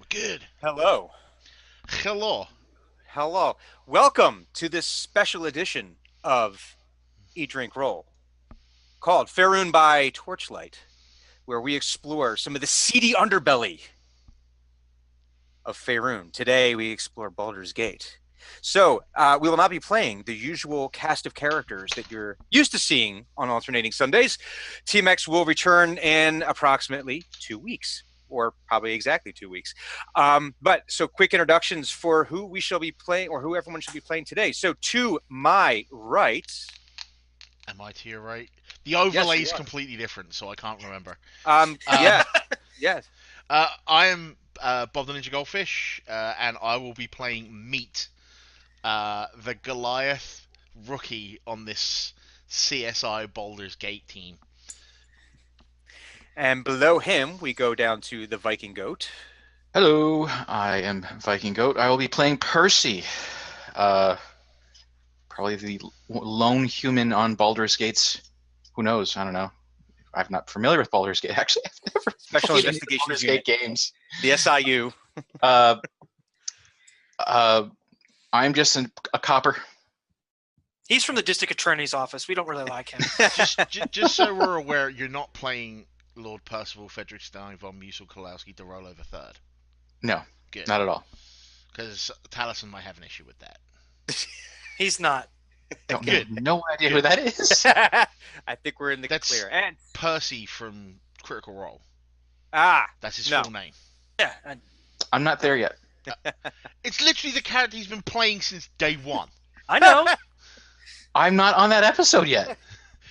Good. Hello. Hello. Hello. Welcome to this special edition of EatDrinkRoll called Faerun By Torchlight, where we explore some of the seedy underbelly of Faerun. Today we explore Baldur's Gate. So we will not be playing the usual cast of characters that you're used to seeing on alternating Sundays. Team X will return in approximately 2 weeks, or probably exactly 2 weeks. But so quick introductions for who we shall be playing, or who everyone should be playing today. So to my right, Am I to your right? The yes, overlay you is are. completely different, so I can't remember. Yeah, yes. I am Bob the Ninja Goldfish, and I will be playing Meat, the Goliath rookie on this CSI Baldur's Gate team. And below him, we go down to the Viking Goat. Hello, I am Viking Goat. I will be playing Percy, uh, probably the lone human on Baldur's Gates. Who knows? I don't know. I'm not familiar with Baldur's Gate. Actually, I've never Special played any of the Investigations Baldur's Unit, Gate games. the SIU. Uh, uh, I'm just a copper. He's from the district attorney's office. We don't really like him. Just so we're aware, you're not playing Lord Percival Frederick Stein von Musel Kolowski to roll over third. No, Good. not at all. Because Taliesin might have an issue with that. He's not. Don't Good. no idea who that is. I think we're in the That's- clear. And Percy from Critical Role. ah, That's his No. full name. Yeah. I'm not there yet. It's literally the character he's been playing since day one. I know. I'm not on that episode yet.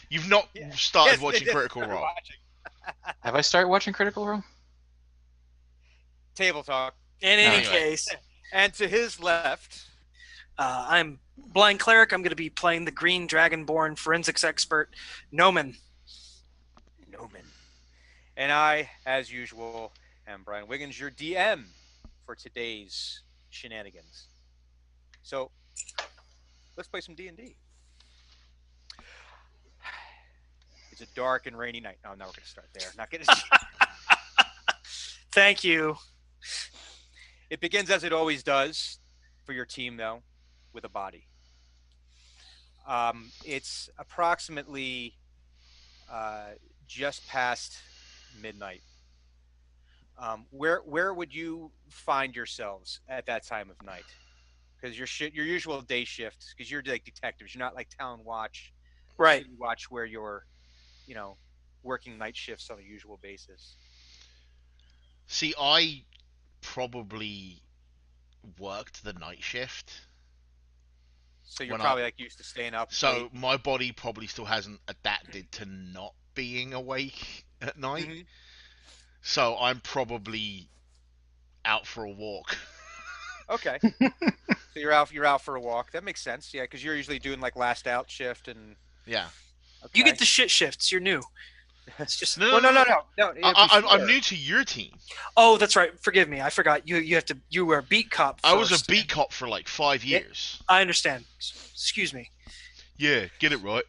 You've not started yes, watching yes, Critical we're Role. watching. Have I started watching Critical Role? Table talk. In any Anyway. case, And to his left, I'm Blind Cleric. I'm going to be playing the Green Dragonborn forensics expert, Noman. Noman. And I, as usual, am Brian Wiggins, your DM for today's shenanigans. So let's play some D&D. It's a dark and rainy night. Oh, now we're going to start there. Not going to. Thank you. It begins as it always does for your team, though, with a body. It's approximately just past midnight. Where would you find yourselves at that time of night? Because your usual day shift, because you're like detectives, you're not like town watch, Right. city watch, where you're, working night shifts on a usual basis. See, I probably worked the night shift, So you're When probably like used to staying up. so late. my body probably still hasn't adapted to not being awake at night. Mhm. So I'm probably out for a walk. Okay. So you're out for a walk. That makes sense. Yeah, because you're usually doing like last out shift and. Yeah. You Okay. get the shit shifts. You're new. It's just. No, Well, no. I'm Sure. new to your team. Oh, that's right. Forgive me. I forgot. You were a beat cop. I was a first. beat cop for like 5 years. I understand. Excuse me. Yeah, get it right.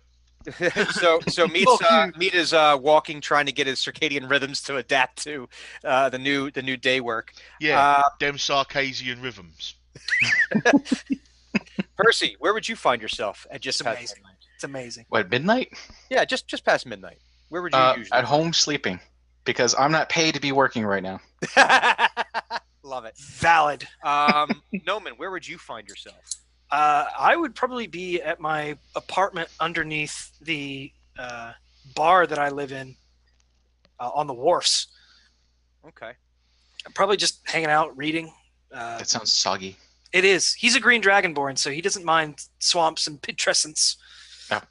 so Meat is walking, trying to get his circadian rhythms to adapt to the new day work. Yeah, them Circassian rhythms. Percy, where would you find yourself at just It's past amazing. midnight? It's amazing. What, midnight? Yeah, just past midnight. Where would you usually At home sleeping, because I'm not paid to be working right now. Love it. Valid. Noman, where would you find yourself? I would probably be at my apartment underneath the bar that I live in on the wharfs. Okay. I'm probably just hanging out, reading. That sounds soggy. It is. He's a green dragonborn, so he doesn't mind swamps and putrescence.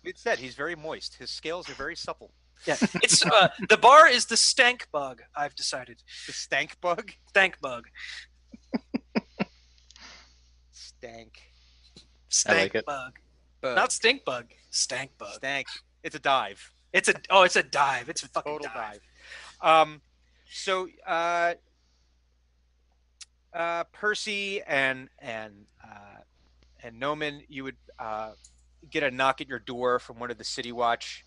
It said he's very moist. His scales are very supple. Yeah, it's the bar is the stank bug. I've decided. The stank bug? Stank bug. Stank. Stank like it. bug. Bug. Not stink bug. Stank bug. Stank. It's a dive. It's a dive. It's a fucking Total dive. dive. So Percy and Noman, you would get a knock at your door from one of the city watch.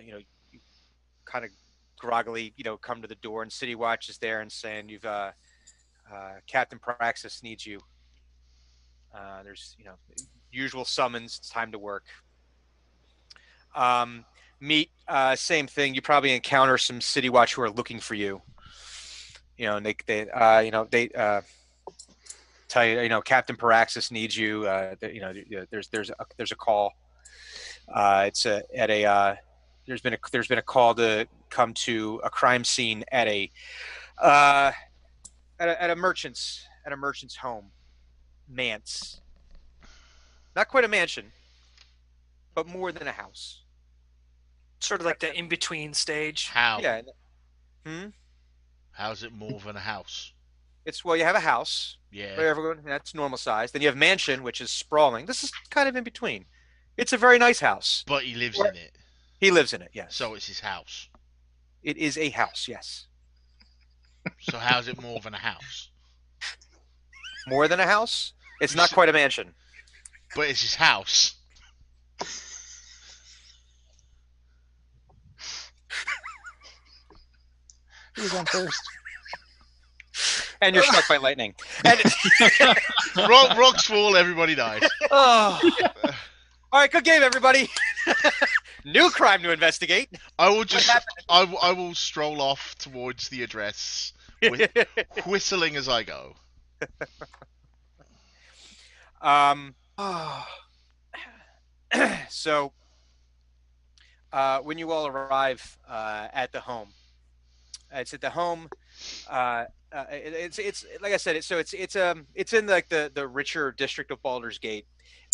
You kind of groggily, come to the door, and city watch is there and saying you've Captain Praxis needs you. There's usual summons. It's time to work. Meet, same thing. You probably encounter some City Watch who are looking for you. And they tell you, Captain Paraxis needs you. There's a call. There's been a call to come to a crime scene at a merchant's home, manse. Not quite a mansion, but more than a house. Sort of like the in-between stage. How? Yeah. How's it more than a house? You have a house. Yeah. Where everyone, that's normal size. Then you have mansion, which is sprawling. This is kind of in between. It's a very nice house. But he lives in it. He lives in it, yes. So it's his house. It is a house, yes. So how's it more than a house? More than a house? It's not quite a mansion. But it's his house. Who's on first? And you're struck by lightning. And Rocks fall, everybody dies. oh. All right, good game, everybody. New crime to investigate. I will stroll off towards the address, whistling as I go. So, when you all arrive at the home, it's at the home. It's like I said. It's in like the richer district of Baldur's Gate.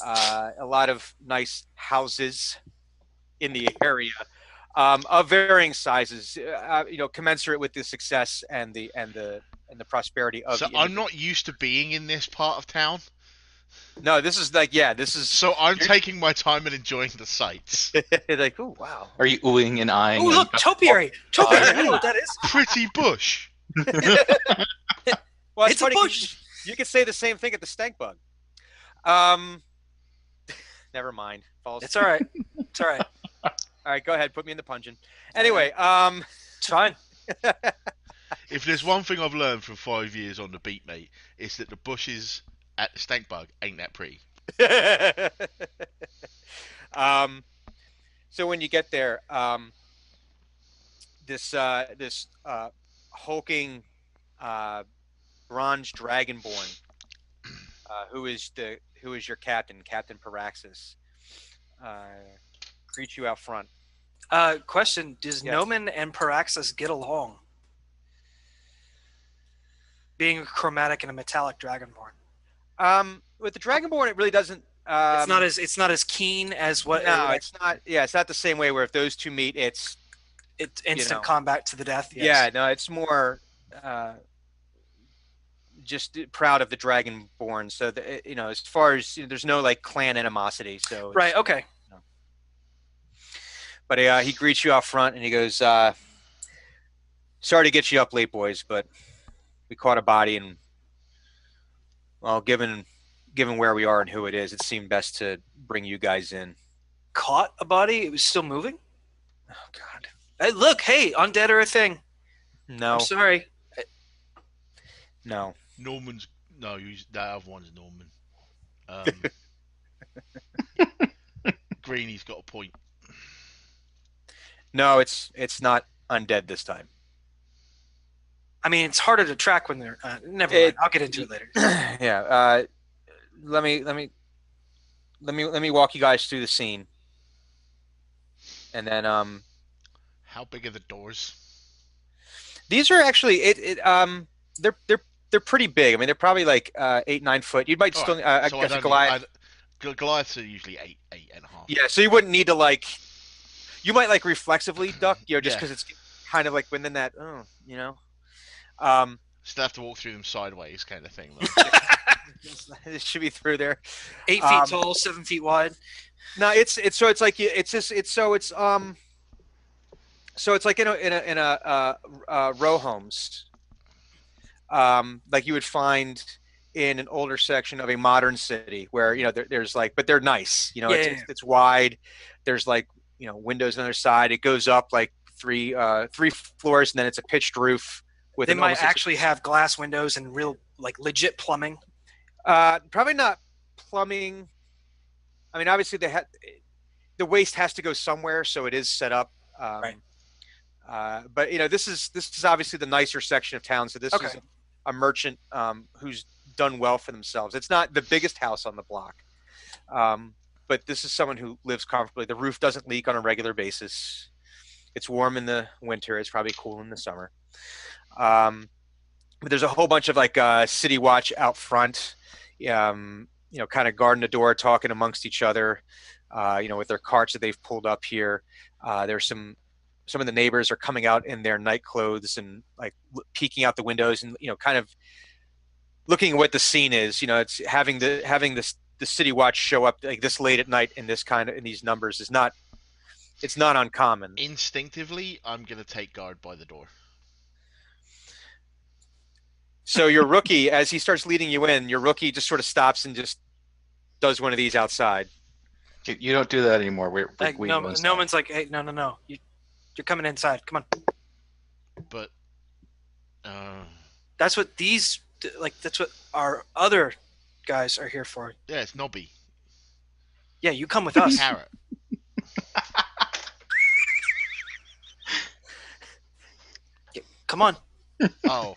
A lot of nice houses in the area, of varying sizes. Commensurate with the success and the prosperity of. So I'm not used to being in this part of town. No, this is this is. So I'm taking my time and enjoying the sights. Like, oh wow. Are you oohing and eyeing? Oh, look, topiary! Topiary, I know what that is. Pretty bush. Well, It's a funny, bush. You could say the same thing at the stank bug. Never mind. It's all right. It's all right. All right, go ahead. Put me in the pungeon. Anyway, It's fine. If there's one thing I've learned from 5 years on the beat, mate, it's that the bushes at the stank bug ain't that pretty. So when you get there, this hulking bronze dragonborn, who is your captain, Captain Paraxis, greets you out front. Question: does Yes. Nomen and Paraxis get along? Being a chromatic and a metallic dragonborn. With the dragonborn, it really doesn't. It's not as keen as what. No, it's not. Yeah, it's not the same way where if those two meet, it's instant combat to the death. Yes. Yeah, no, it's more just proud of the dragonborn. So as far as there's no like clan animosity. So Right. Okay. But he greets you out front and he goes, "Sorry to get you up late, boys, but we caught a body and well, given where we are and who it is, it seemed best to bring you guys in." Caught a body. It was still moving. Oh God. Hey, look. Hey, undead are a thing. No. I'm sorry. No. Norman's no, that other one's Norman. Greeny's got a point. No, it's not undead this time. I mean, it's harder to track when they're. Never mind. I'll get into it later. Yeah. Let me walk you guys through the scene, and then How big are the doors? these are actually they're pretty big. I mean, they're probably like 8-9 foot. You might still I So guess don't a Goliath. Goliaths are usually eight and a half. Yeah, so you wouldn't need to like. You might like reflexively duck, just Yeah. because it's kind of like within that. Still have to walk through them sideways, kind of thing. Though. It should be through there. 8 feet tall, 7 feet wide. No, it's like in a row homes, like you would find in an older section of a modern city where there's like, but they're nice. It's wide. There's like windows on the other side. It goes up like three floors, and then it's a pitched roof. They might actually have glass windows and real like legit plumbing? Probably not plumbing. I mean, obviously the waste has to go somewhere, so it is set up. Right. But this is obviously the nicer section of town. So this Okay. is a merchant who's done well for themselves. It's not the biggest house on the block, but this is someone who lives comfortably. The roof doesn't leak on a regular basis. It's warm in the winter. It's probably cool in the summer. But there's a whole bunch of like city watch out front, kind of guarding the door, talking amongst each other, with their carts that they've pulled up here. There's some of the neighbors are coming out in their night clothes and like peeking out the windows and kind of looking at what the scene is. It's having the city watch show up like this late at night in these numbers is not. It's not uncommon. Instinctively, I'm gonna take guard by the door. So your rookie, as he starts leading you in, your rookie just sort of stops and just does one of these outside. You don't do that anymore. Like, Noman's like, hey, no. You're coming inside. Come on. But that's what that's what our other guys are here for. yeah, it's Nobby. Yeah, you come with us. Carrot. Come on. Oh.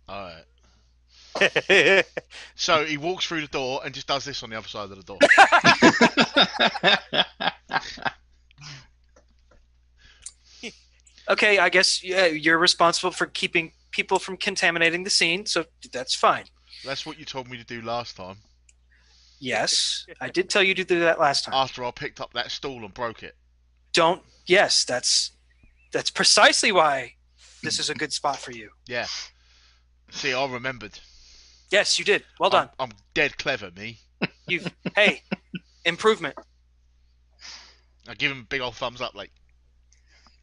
All right. So he walks through the door and just does this on the other side of the door. Okay, I guess you're responsible for keeping people from contaminating the scene, so that's fine. That's what you told me to do last time. Yes, I did tell you to do that last time. After I picked up that stool and broke it. Yes, that's precisely why this is a good spot for you. Yeah. See, I remembered. Yes, you did. Well done. I'm dead clever, me. Hey, improvement. I give him a big old thumbs up, like.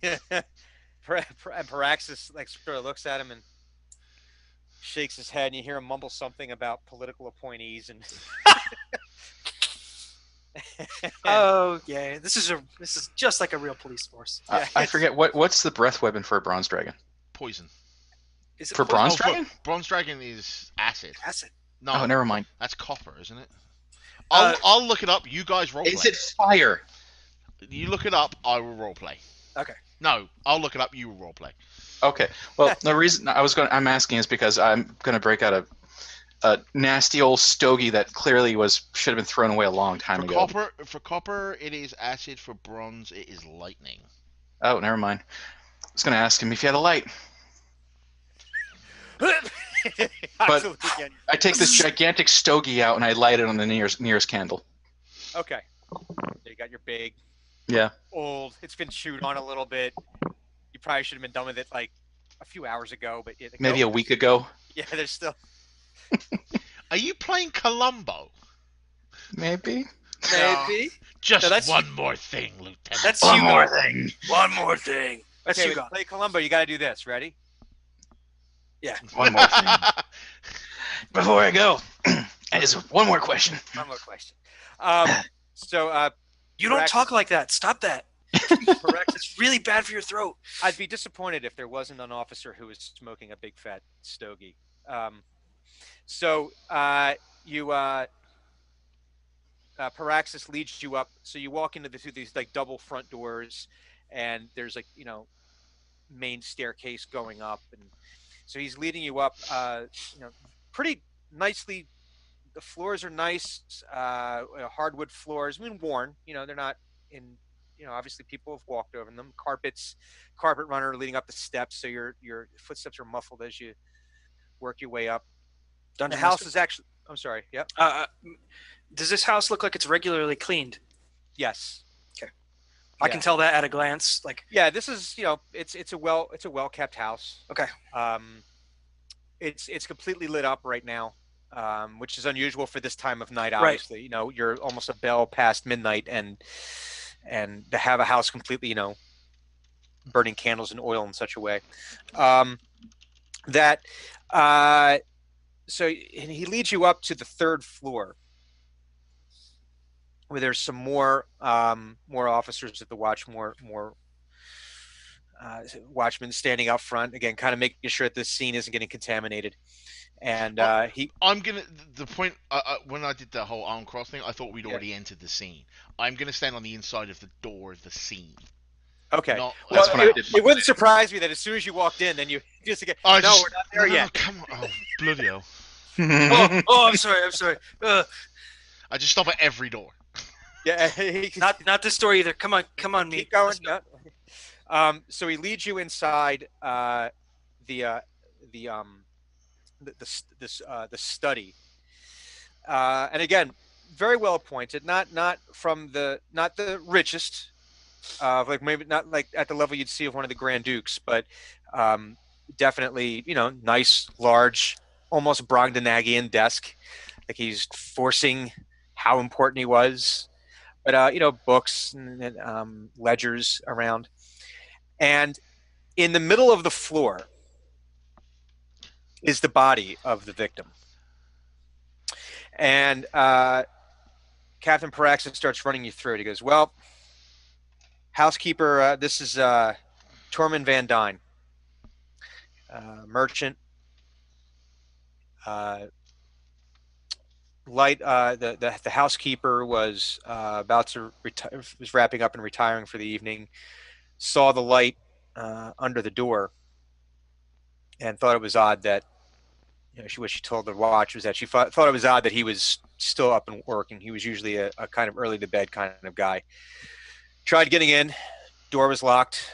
And Paraxis like sort of looks at him and shakes his head, and you hear him mumble something about political appointees and. Oh yeah, this is just like a real police force. I forget what's the breath weapon for a bronze dragon. Poison. Is it For poison? bronze dragon? Bronze dragon is acid. Acid. No, Oh, never mind. that's copper, isn't it? I'll look it up. You guys roleplay. Is it fire? You look it up. I will roleplay. Okay. No, I'll look it up. You will roleplay. Okay. Well, the reason I'm asking is because I'm gonna break out a nasty old stogie that clearly should have been thrown away a long time ago. For copper, it is acid. For bronze, it is lightning. Oh, never mind. I was gonna ask him if he had a light. But I take this gigantic stogie out and I light it on the nearest candle. Okay. You got your big, Yeah. old. It's been chewed on a little bit. You probably should have been done with it like a few hours ago, but Maybe a week ago. Yeah, there's still. Are you playing Columbo? Maybe. Maybe. Just one more thing, Lieutenant. That's One you. more thing. One more thing. That's Okay, you got. play Columbo. You got to do this. Ready? One more thing. Before I go, there's one more question. One more question. You don't talk like that. Stop that. Correct. It's really bad for your throat. I'd be disappointed if there wasn't an officer who was smoking a big fat stogie. Paraxis leads you up. So you walk into these like double front doors, and there's like main staircase going up, and so he's leading you up. Pretty nicely. The floors are nice, hardwood floors. I mean, worn. They're not in. Obviously people have walked over them. Carpet runner leading up the steps, so your footsteps are muffled as you work your way up. The house is actually. I'm sorry. Yep. Does this house look like it's regularly cleaned? Yes. Okay. I can tell that at a glance. Like. Yeah, this is it's a well kept house. Okay. It's completely lit up right now, which is unusual for this time of night. Obviously, right. You're almost a bell past midnight, and to have a house completely, burning candles and oil in such a way, so he leads you up to the third floor, where there's some more officers at the watch, more watchmen standing out front, again, kind of making sure that this scene isn't getting contaminated. And Oh, he I'm gonna the point when I did the whole arm cross thing, I thought we'd yeah. already entered the scene. I'm gonna stand on the inside of the door of the scene, Okay. not Well, That's what I did. it wouldn't surprise me that as soon as you walked in, then you just get, I no, just we're not no there no no yet. come on, oh bloody hell! Oh, I'm sorry. I'm sorry. I just stop at every door. Yeah. Not this door either. Come on, me. Keep going. No. So he leads you inside the uh, the the study, and again, very well appointed. Not from the not the richest, like maybe not like at the level you'd see of one of the Grand Dukes, but um, definitely nice, large, almost Brongdanagian desk. Like he's forcing how important he was, but books and ledgers around, and in the middle of the floor is the body of the victim. And Captain Paraxis starts running you through it. He goes, well, housekeeper, this is Tormund Van Dyne, merchant. The housekeeper was about to retire, was wrapping up and retiring for the evening, saw the light under the door, and thought it was odd that what she told the watch was that she thought it was odd that he was still up and working. He was usually a kind of early to bed kind of guy. Tried getting in, door was locked.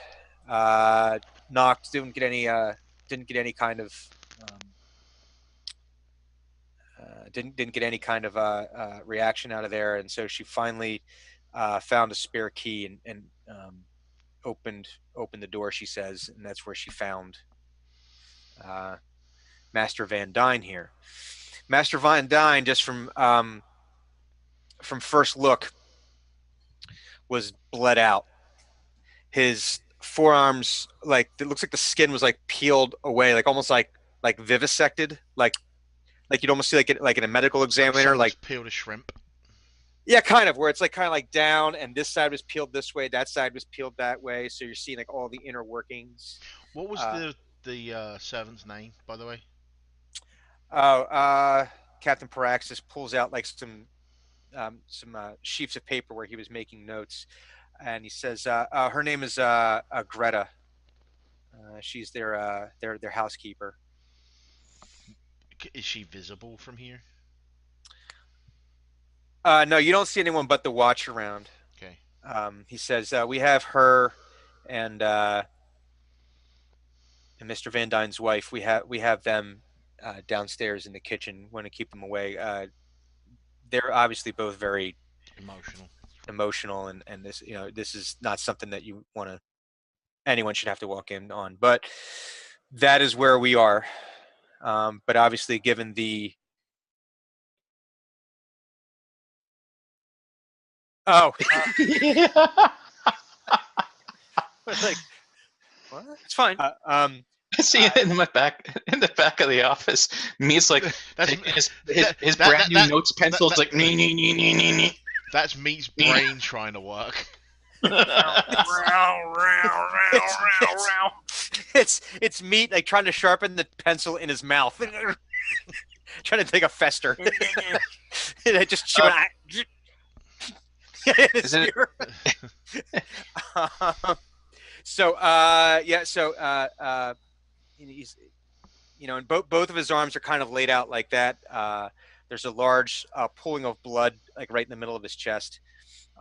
Knocked, didn't get any kind of didn't get any kind of reaction out of there, and so she finally found a spare key and opened the door. She says, and that's where she found Master Van Dyne here. Master Van Dyne, just from first look, was bled out. His forearms, like, it looks like the skin was like peeled away, like almost like vivisected, like you'd almost see like in a medical examiner, like peeled a shrimp. Yeah, kind of, where it's like kind of like down, and this side was peeled this way, that side was peeled that way, so you're seeing like all the inner workings. What was the servant's name, by the way? Captain Paraxis pulls out like some sheets of paper where he was making notes, and he says, her name is Greta. She's their housekeeper. Is she visible from here? No, you don't see anyone but the watch around. Okay. He says, we have her and Mr. Van Dyne's wife. We have them downstairs in the kitchen. Want to keep them away. They're obviously both very emotional, and this this is not something that you want to anyone should have to walk in on. But that is where we are. But obviously, given the like, what? It's fine. I see it in the back of the office. Meat's like his brand new notes pencil is like nee. That's Meat's brain trying to work. It's Meat like trying to sharpen the pencil in his mouth, trying to take a fester. And just chew he's and both of his arms are kind of laid out like that. There's a large pooling of blood like right in the middle of his chest.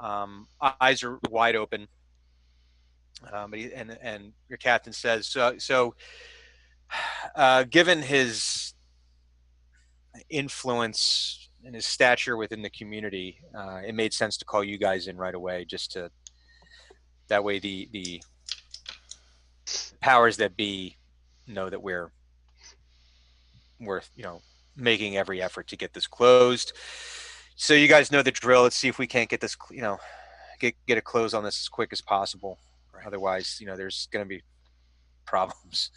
Eyes are wide open. But and your captain says, so given his influence and his stature within the community, it made sense to call you guys in right away, just to that way the powers that be know that we're making every effort to get this closed. So you guys know the drill. Let's see if we can't get this get a close on this as quick as possible. Right. Otherwise, there's going to be problems.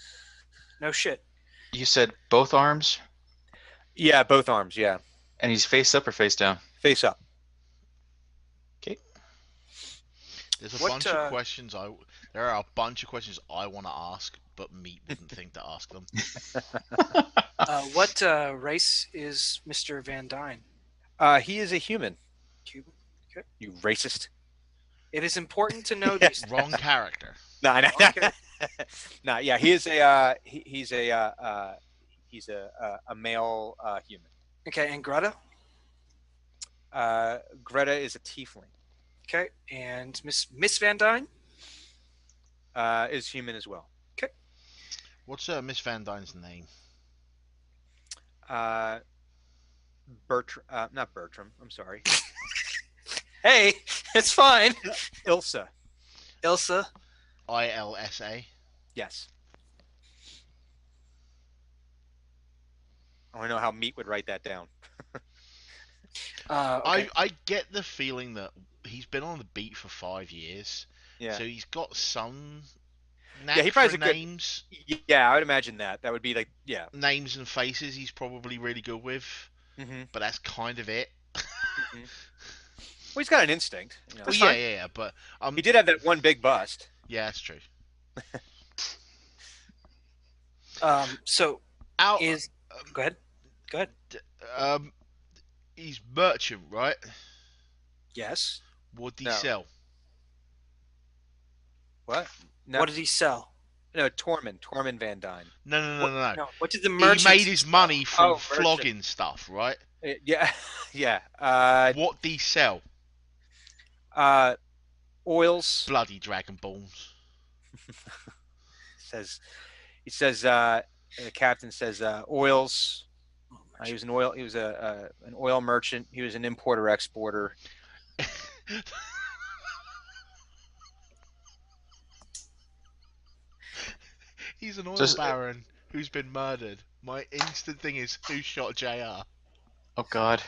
No shit. You said both arms? Yeah, both arms, yeah. And he's face up or face down? Face up. Okay. There's a bunch of questions there are a bunch of questions I want to ask, but Meat didn't think to ask them. What race is Mr. Van Dyne? He is a human. Cuban. Okay. You racist. It is important to know these. Wrong character. No, no, Okay. no. Yeah, he is a he's a male human. Okay, and Greta. Greta is a tiefling. Okay, and Miss Van Dyne. Is human as well. What's Miss Van Dyne's name? Bertram, not Bertram. I'm sorry. Hey, it's fine. Ilsa. Ilsa. ILSA. Yes. I want to know how Meat would write that down. Okay. I get the feeling that he's been on the beat for 5 years, Yeah. so he's got some knack Yeah, he probably for has a good- names. Yeah, I would imagine that. That would be like, yeah. Names and faces he's probably really good with, Mm-hmm. but that's kind of it. Well, he's got an instinct. You know. Well, That's yeah, fine. yeah, but He did have that one big bust. yeah, that's true. So Out, is go ahead. Go ahead. he's merchant, right? Yes. What did No. he sell? What? No, What did he sell? no, Tormund Van Dyne. No. What did the He merchant? made his money from merchant. flogging stuff, right? Yeah, yeah. What did he sell? Oils. Bloody Dragon Balls. He says the captain says oils. Oh, He was an oil merchant. He was an importer exporter. He's an oil Just- baron who's been murdered. My instant thing is, who shot JR? Oh God.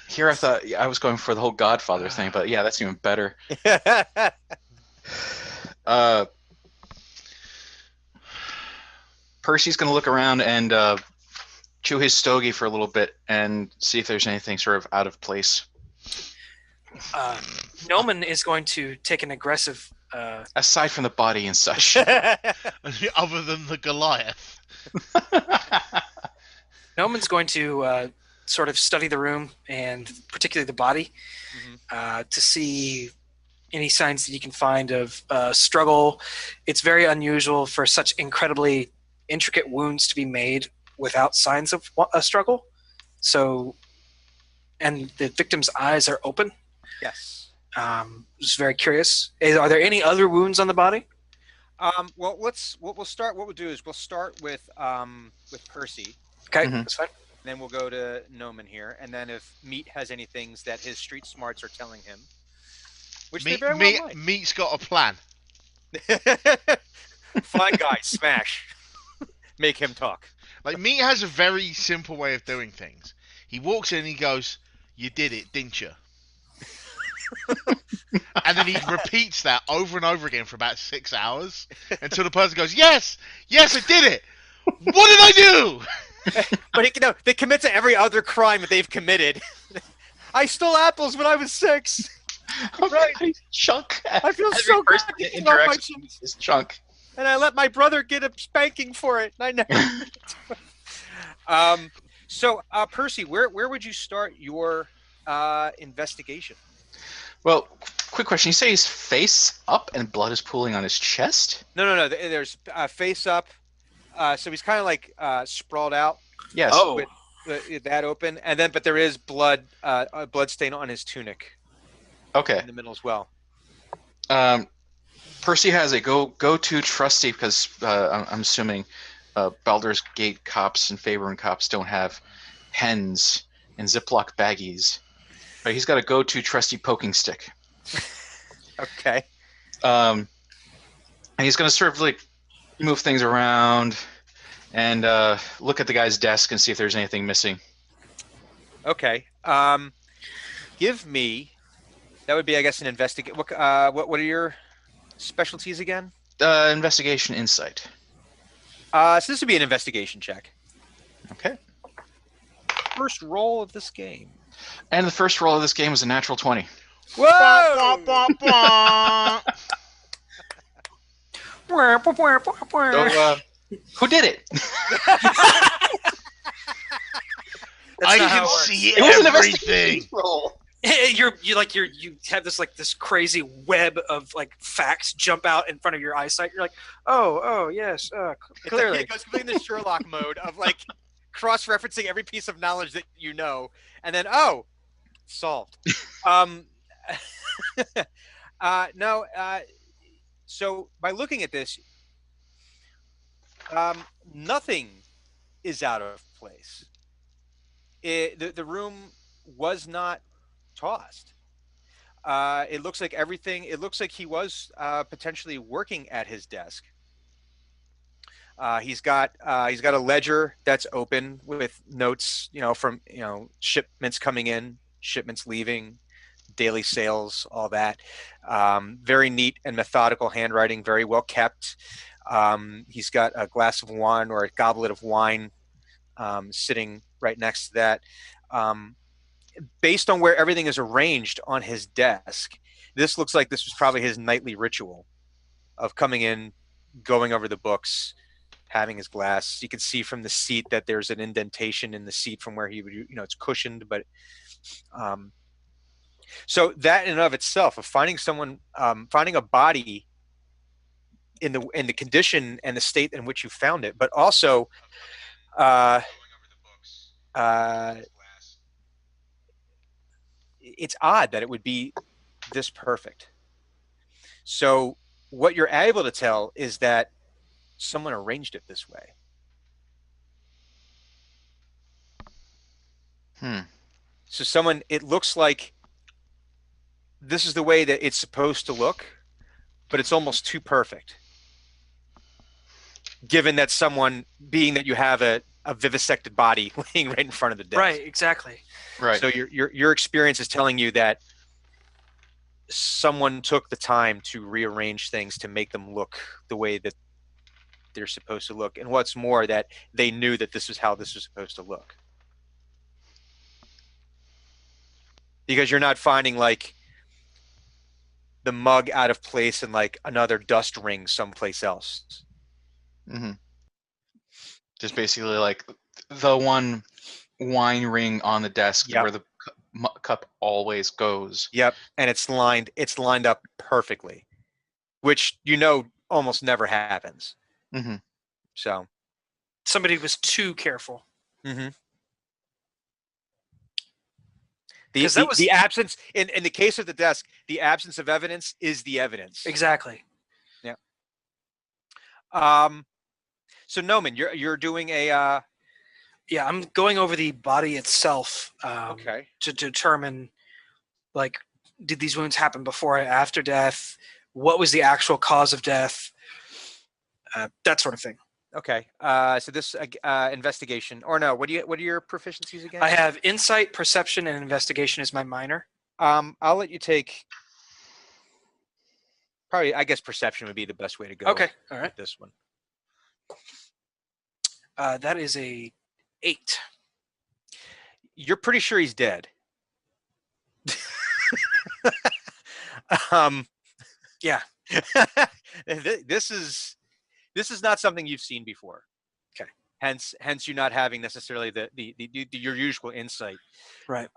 Here I thought I was going for the whole Godfather thing, but yeah, that's even better. Percy's gonna look around and chew his stogie for a little bit and see if there's anything sort of out of place. Noman is going to take an aggressive. Aside from the body and such. Other than the Goliath. Noman's going to sort of study the room and particularly the body to see any signs that you can find of struggle. It's very unusual for such incredibly intricate wounds to be made without signs of a struggle. So, and the victim's eyes are open. Yes. Just very curious. Are there any other wounds on the body? Well, what we'll do is we'll start with Percy, Okay, Mhm. that's fine. then we'll go to Noman here, and then if Meat has any things that his street smarts are telling him, which they very well Meat's got a plan. might. Fine guy, smash. Make him talk. Like, Meat has a very simple way of doing things. He walks in and he goes, "You did it, didn't you?" And then he repeats that over and over again for about 6 hours until the person goes, "Yes, I did it. What did I do?" But they commit to every other crime that they've committed. I stole apples when I was 6. Right. Chunk. I feel Every so person bad that eating all my interacts chips. with is chunk. And I let my brother get a spanking for it. I never. So, Percy, where would you start your investigation? Well, quick question. You say he's face up and blood is pooling on his chest? No. There's face up. So he's kind of like sprawled out. Yes. Oh. With that open, and then but there is blood, a blood stain on his tunic Okay. in the middle as well. Percy has a go-to trusty because I'm assuming Baldur's Gate cops and Faerun cops don't have pens and Ziploc baggies. But he's got a go-to trusty poking stick. Okay. And he's going to sort of like move things around and look at the guy's desk and see if there's anything missing. Okay. Give me. That would be, I guess, an investigate. What are your specialties again? Investigation insight. So this would be an investigation check. Okay. First roll of this game. And the first roll of this game was a natural 20. Whoa! So, who did it? That's I not how can it works. see It was an everything. investigation roll. You have this crazy web of like facts jump out in front of your eyesight. You're like, oh yes, clearly. It goes completely into Sherlock mode of like cross-referencing every piece of knowledge that you know, and then solved. um, no. So by looking at this, nothing is out of place. The room was not tossed. It looks like everything. It looks like he was potentially working at his desk. He's got a ledger that's open with notes, from shipments coming in, shipments leaving, daily sales, all that. Very neat and methodical handwriting, very well kept. He's got a glass of wine or a goblet of wine sitting right next to that. Based on where everything is arranged on his desk, this looks like this was probably his nightly ritual of coming in, going over the books, having his glass. You can see from the seat that there's an indentation in the seat from where he would, it's cushioned, but so that in and of itself, of finding someone, finding a body in the condition and the state in which you found it, but also it's odd that it would be this perfect. So what you're able to tell is that someone arranged it this way. So it looks like this is the way that it's supposed to look, but it's almost too perfect. Given that being that you have a vivisected body laying right in front of the desk. Right, exactly. Right. So your experience is telling you that someone took the time to rearrange things to make them look the way that they're supposed to look. And what's more, that they knew that this is how this was supposed to look. Because you're not finding like the mug out of place and like another dust ring someplace else. Mm-hmm. Just basically like the one wine ring on the desk where the cup always goes. Yep, and it's lined up perfectly, which almost never happens. Mm-hmm. So somebody was too careful. Mm-hmm. The absence in the case of the desk, the absence of evidence is the evidence. Exactly. Yeah. So Noman, you're doing a. Yeah, I'm going over the body itself. Okay. To determine, like, did these wounds happen before or after death? What was the actual cause of death? That sort of thing. Okay. So this investigation, or no? What are your proficiencies again? I have insight, perception, and investigation as my minor. I'll let you take. Probably, I guess perception would be the best way to go. Okay. All right. This one. That is a 8. You're pretty sure he's dead. Yeah. This is not something you've seen before. Okay. Hence you not having necessarily your usual insight. Right.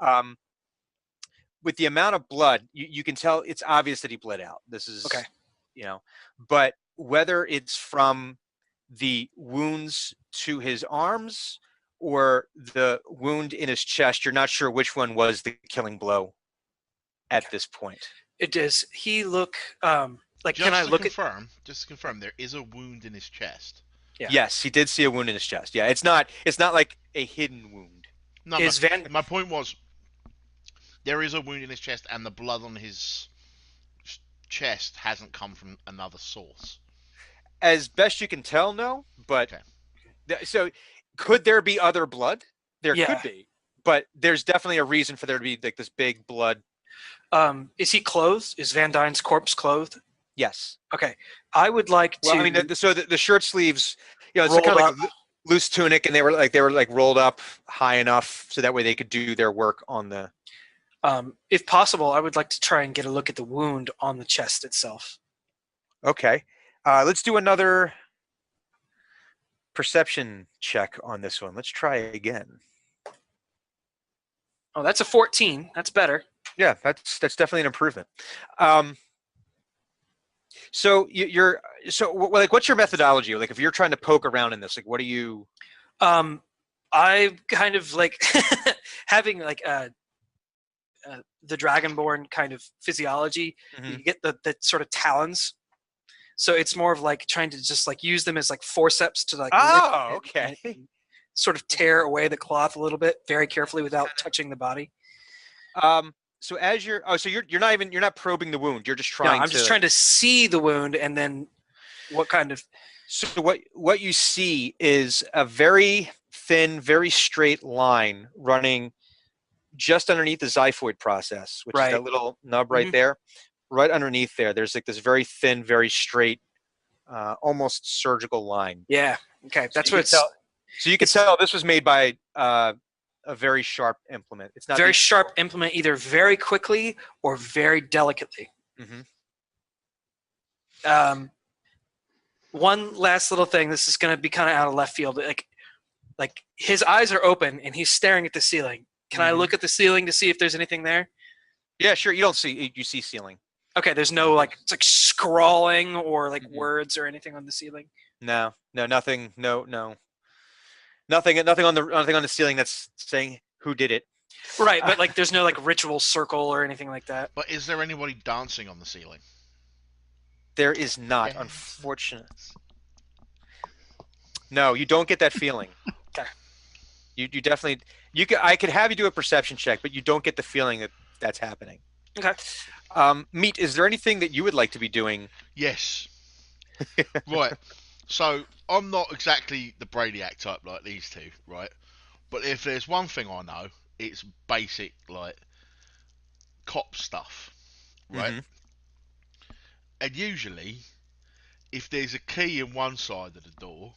With the amount of blood, you can tell it's obvious that he bled out. This is okay. But whether it's from the wounds to his arms or the wound in his chest, you're not sure which one was the killing blow at this point. Does he look like? Just can I look Just to confirm, there is a wound in his chest. Yeah. Yes, he did see a wound in his chest. Yeah, it's not like a hidden wound. No, my point was, there is a wound in his chest, and the blood on his chest hasn't come from another source. As best you can tell, no. But okay. So, could there be other blood? There Yeah. could be, but there's definitely a reason for there to be like this big blood. Is he clothed? Is Van Dyne's corpse clothed? Yes. Okay. I would like to. Well, I mean, the shirt sleeves, it's kind of like a loose tunic, and they were like rolled up high enough so that way they could do their work on the. If possible, I would like to try and get a look at the wound on the chest itself. Okay. Let's do another perception check on this one. Let's try again. Oh, that's a 14. That's better. Yeah, that's definitely an improvement. So what's your methodology? Like, if you're trying to poke around in this, like, what do you? I kind of like having like the Dragonborn kind of physiology. Mhm. You get the sort of talons. So it's more of like trying to just like use them as like forceps to like Oh, lift okay. and sort of tear away the cloth a little bit very carefully without touching the body. So as you're you're not probing the wound. You're just No, trying I'm to. just trying to see the wound and then what kind of. So what you see is a very thin, very straight line running just underneath the xiphoid process, which is Right. that little nub right Mhm. there. Right underneath there, there's like this very thin, very straight, almost surgical line. Yeah. Okay. That's So what you it's. can tell, so you can tell this was made by a very sharp implement. It's not Very sharp implement, either very quickly or very delicately. Mhm. One last little thing. This is going to be kind of out of left field. Like his eyes are open and he's staring at the ceiling. Can I Mhm. look at the ceiling to see if there's anything there? Yeah, sure. You see ceiling. Okay, there's no like it's like scrawling or like Mhm. words or anything on the ceiling. No, nothing. No, nothing on the ceiling that's saying who did it. Right, but like there's no like ritual circle or anything like that. But is there anybody dancing on the ceiling? There is not, Yes. unfortunate. No, you don't get that feeling. Okay. You definitely I could have you do a perception check, but you don't get the feeling that that's happening. Okay. Meat, is there anything that you would like to be doing? Yes. Right. So I'm not exactly the Brainiac type like these two, right? But if there's one thing I know, it's basic like cop stuff, right? Mhm. And usually, if there's a key in one side of the door,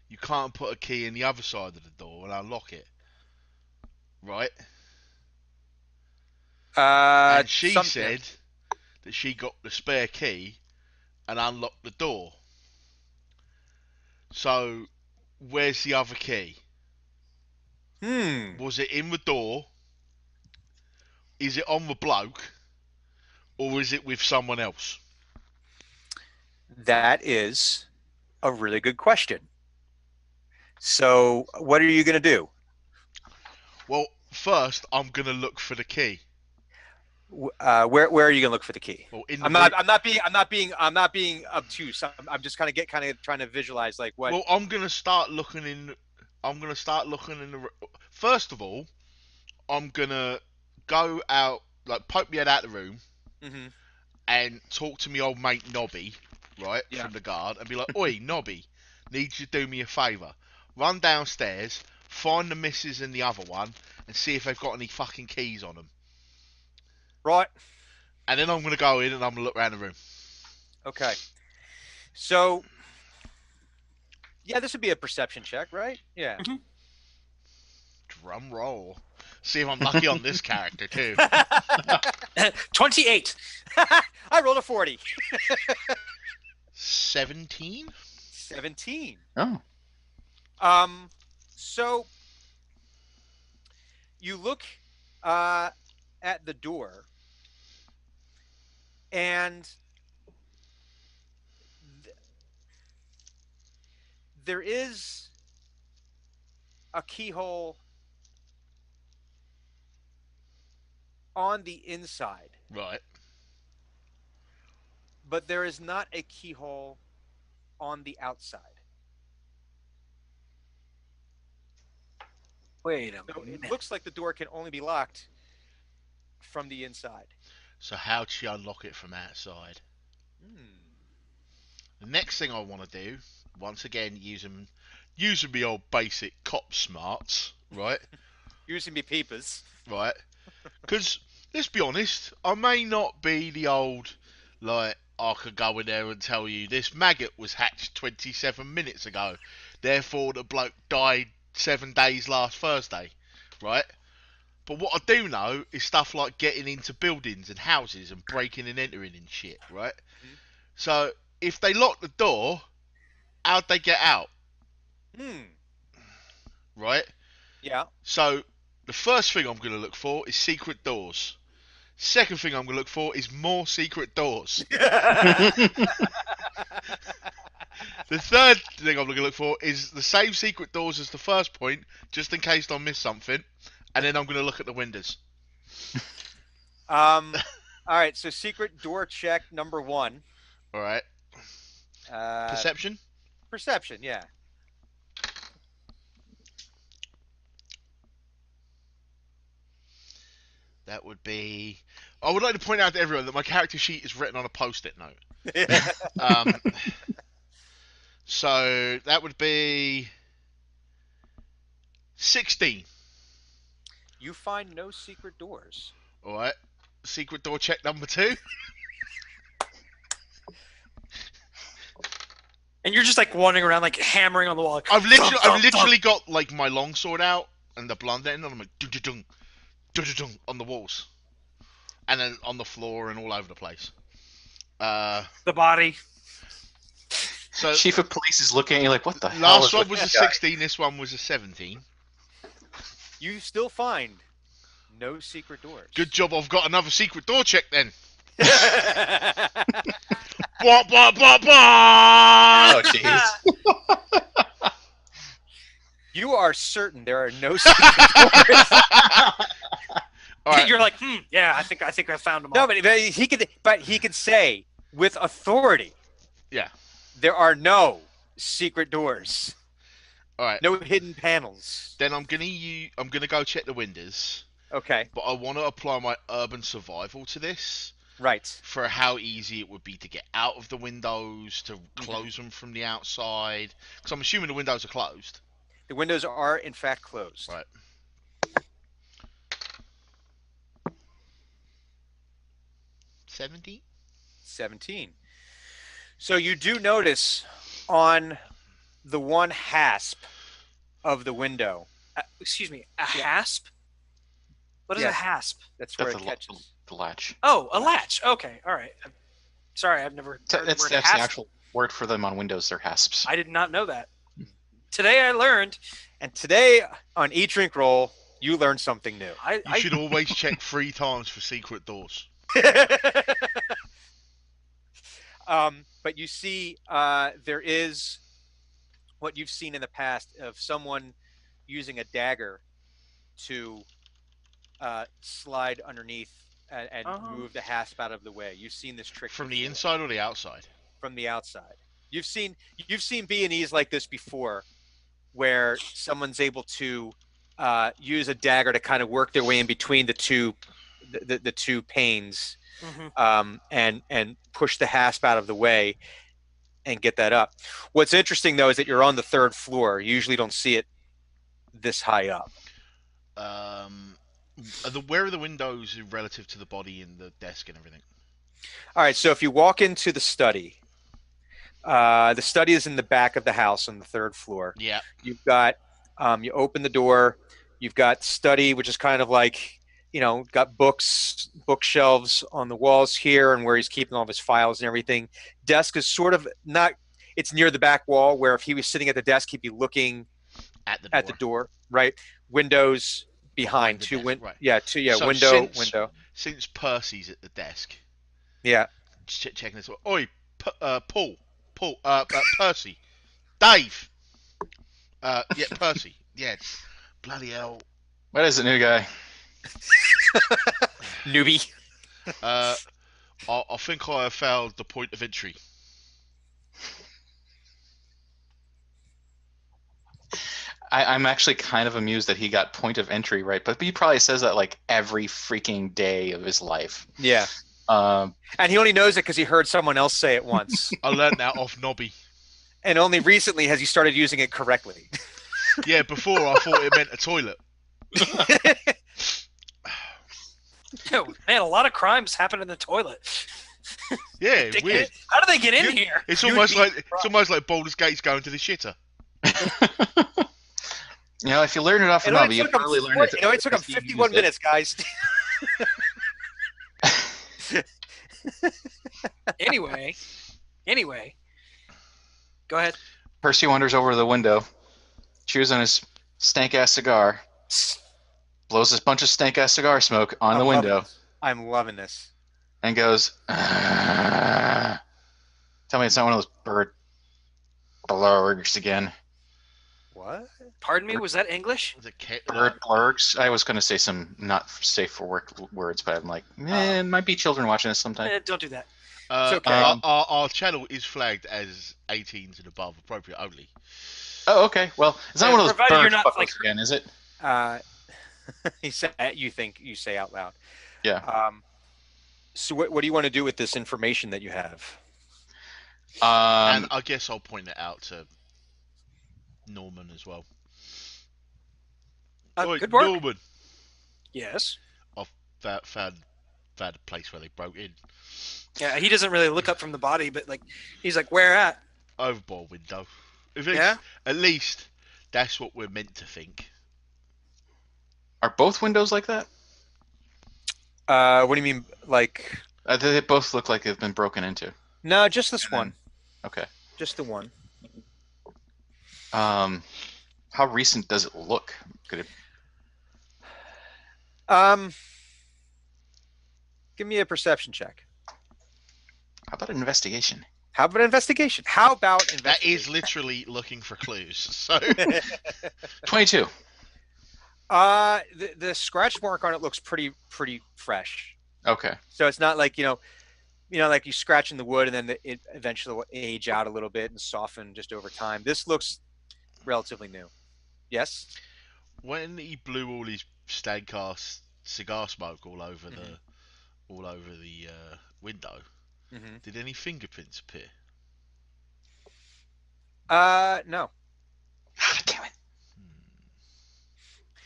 you can't put a key in the other side of the door and unlock it, right? And she Yeah. said that she got the spare key and unlocked the door. So, where's the other key? Was it in the door? Is it on the bloke? Or is it with someone else? That is a really good question. So, what are you going to do? Well, first I'm gonna look for the key. Where are you going to look for the key? Well, in the I'm not being obtuse. I'm just kind of trying to visualize like what. Well, I'm gonna start looking in. I'm gonna start looking in the. First of all, I'm gonna go out, like poke my head out the room, Mm-hmm. and talk to me old mate Nobby, right, Yeah. from the guard, and be like, "Oi, Nobby, need you to do me a favour. Run downstairs, find the missus and the other one, and see if they've got any fucking keys on them." Right. And then I'm gonna go in and I'm gonna look around the room. Okay. So, yeah, this would be a perception check, right? Yeah. Drum roll. See if I'm lucky on this character too. 28. I rolled a 40. 17. 17. Oh, So you look at the door, and there is a keyhole on the inside, Right. but there is not a keyhole on the outside. Wait a So it minute. looks like the door can only be locked from the inside. So how'd she unlock it from outside? Hmm. The next thing I want to do, once again, using me old basic cop smarts, right? Using me peepers. Right? Because let's be honest, I may not be the old like I could go in there and tell you this maggot was hatched 27 minutes ago, therefore the bloke died 7 days last Thursday, right? But what I do know is stuff like getting into buildings and houses and breaking and entering and shit, right? Mhm. So if they lock the door, how'd they get out, Hmm. right? Yeah. So The first thing I'm going to look for is secret doors. Second thing I'm going to look for is more secret doors. The third thing I'm going to look for is the same secret doors as the first point, just in case I miss something. And then I'm going to look at the windows. All right, so secret door check number 1. All right. Perception? Perception, yeah. That would be... I would like to point out to everyone that my character sheet is written on a post-it note. So that would be 16. You find no secret doors. All right. Secret door check number 2. And you're just like wandering around, like hammering on the wall. Like, I've literally got like my longsword out and the blunt end, and I'm like dun on the walls, and then on the floor and all over the place. The body. So Chief of Police is looking at you like, what the hell? Last one was a 16. This one was a 17. You still find no secret doors. Good job. I've got another secret door check then. Blah, blah, blah, blah. Oh, jeez. You are certain there are no secret doors. All right. You're like, yeah, I think I found them all. No, but he could say with authority. Yeah. There are no secret doors. All right. No hidden panels. Then I'm gonna go check the windows. Okay. But I want to apply my urban survival to this. Right. For how easy it would be to get out of the windows, to close them from the outside. Because I'm assuming the windows are closed. The windows are, in fact, closed. Right. 17. So you do notice on the one hasp of the window. Excuse me, a hasp? What is a hasp? That's where That's it catches. the latch. Oh, a latch. Okay, all right. Sorry, I've never heard That's the word the hasp. actual word for them on Windows. They're hasps. I did not know that. Today I learned. And today on EatDrinkRoll, you learned something new. You should always check 3 times for secret doors. But you see, there is what you've seen in the past of someone using a dagger to slide underneath and move the hasp out of the way. You've seen this trick from before. the inside or the outside? From the outside. You've seen B&Es like this before, where someone's able to use a dagger to kind of work their way in between the two panes. And push the hasp out of the way and get that up. What's interesting though is that you're on the 3rd floor. You usually don't see it this high up. Where are the windows relative to the body and the desk and everything? All right, so if you walk into the study is in the back of the house on the 3rd floor. Yeah. You've got you open the door. You've got study, which is kind of like, got bookshelves on the walls here and where he's keeping all of his files and everything. Desk is sort of not, it's near the back wall where if he was sitting at the desk, he'd be looking at the door, right? Windows behind, So window. Since Percy's at the desk. Yeah. Checking this. Oi, Paul, Percy. Dave. Yeah, Percy. Yeah. Bloody hell. What is it, new guy? Newbie. I think I have found the point of entry. I'm actually kind of amused that he got point of entry right, but he probably says that like every freaking day of his life. Yeah. And he only knows it because he heard someone else say it once. I learned that off Nobby. And only recently has he started using it correctly. Yeah, before I thought it meant a toilet. Yo, man, a lot of crimes happen in the toilet. Yeah, weird. How do they get in here? It's almost like Baldur's Gate's going to the shitter. If you learn it off Nobby, you probably learn it. It took him 51 minutes, guys. Anyway, go ahead. Percy wanders over to the window, chews on his stank-ass cigar, blows this bunch of stank-ass cigar smoke on the window, I'm loving this. and goes, tell me it's not one of those bird blurgs again. What? Pardon me, was that English? Bird blurgs? I was going to say some not safe for work words, but I'm like, might be children watching this sometime. Don't do that. It's okay. Our channel is flagged as 18s and above, appropriate only. Oh, okay. Well, it's not one of those provided you're bird not, fuckers like- again, is it? You say out loud. Yeah. So what do you want to do with this information that you have? And I guess I'll point it out to Norman as well. Oi, good work. Norman, Yes. I've found a place where they broke in. Yeah, he doesn't really look up from the body, but like he's like, where at? Overboard window. Yeah? At least that's what we're meant to think. Are both windows like that? What do you mean, like? They both look like they've been broken into. No, just this one. Okay. Just the one. How recent does it look? Could it? Give me a perception check. How about an investigation? How about investigation? How about investigation? That is literally looking for clues. So 22. The scratch mark on it looks pretty fresh. Okay. So it's not like like you scratch in the wood and then it eventually will age out a little bit and soften just over time. This looks relatively new. Yes. when he blew all his stank-ass cigar smoke all over the window, did any fingerprints appear? No. Ah, damn it.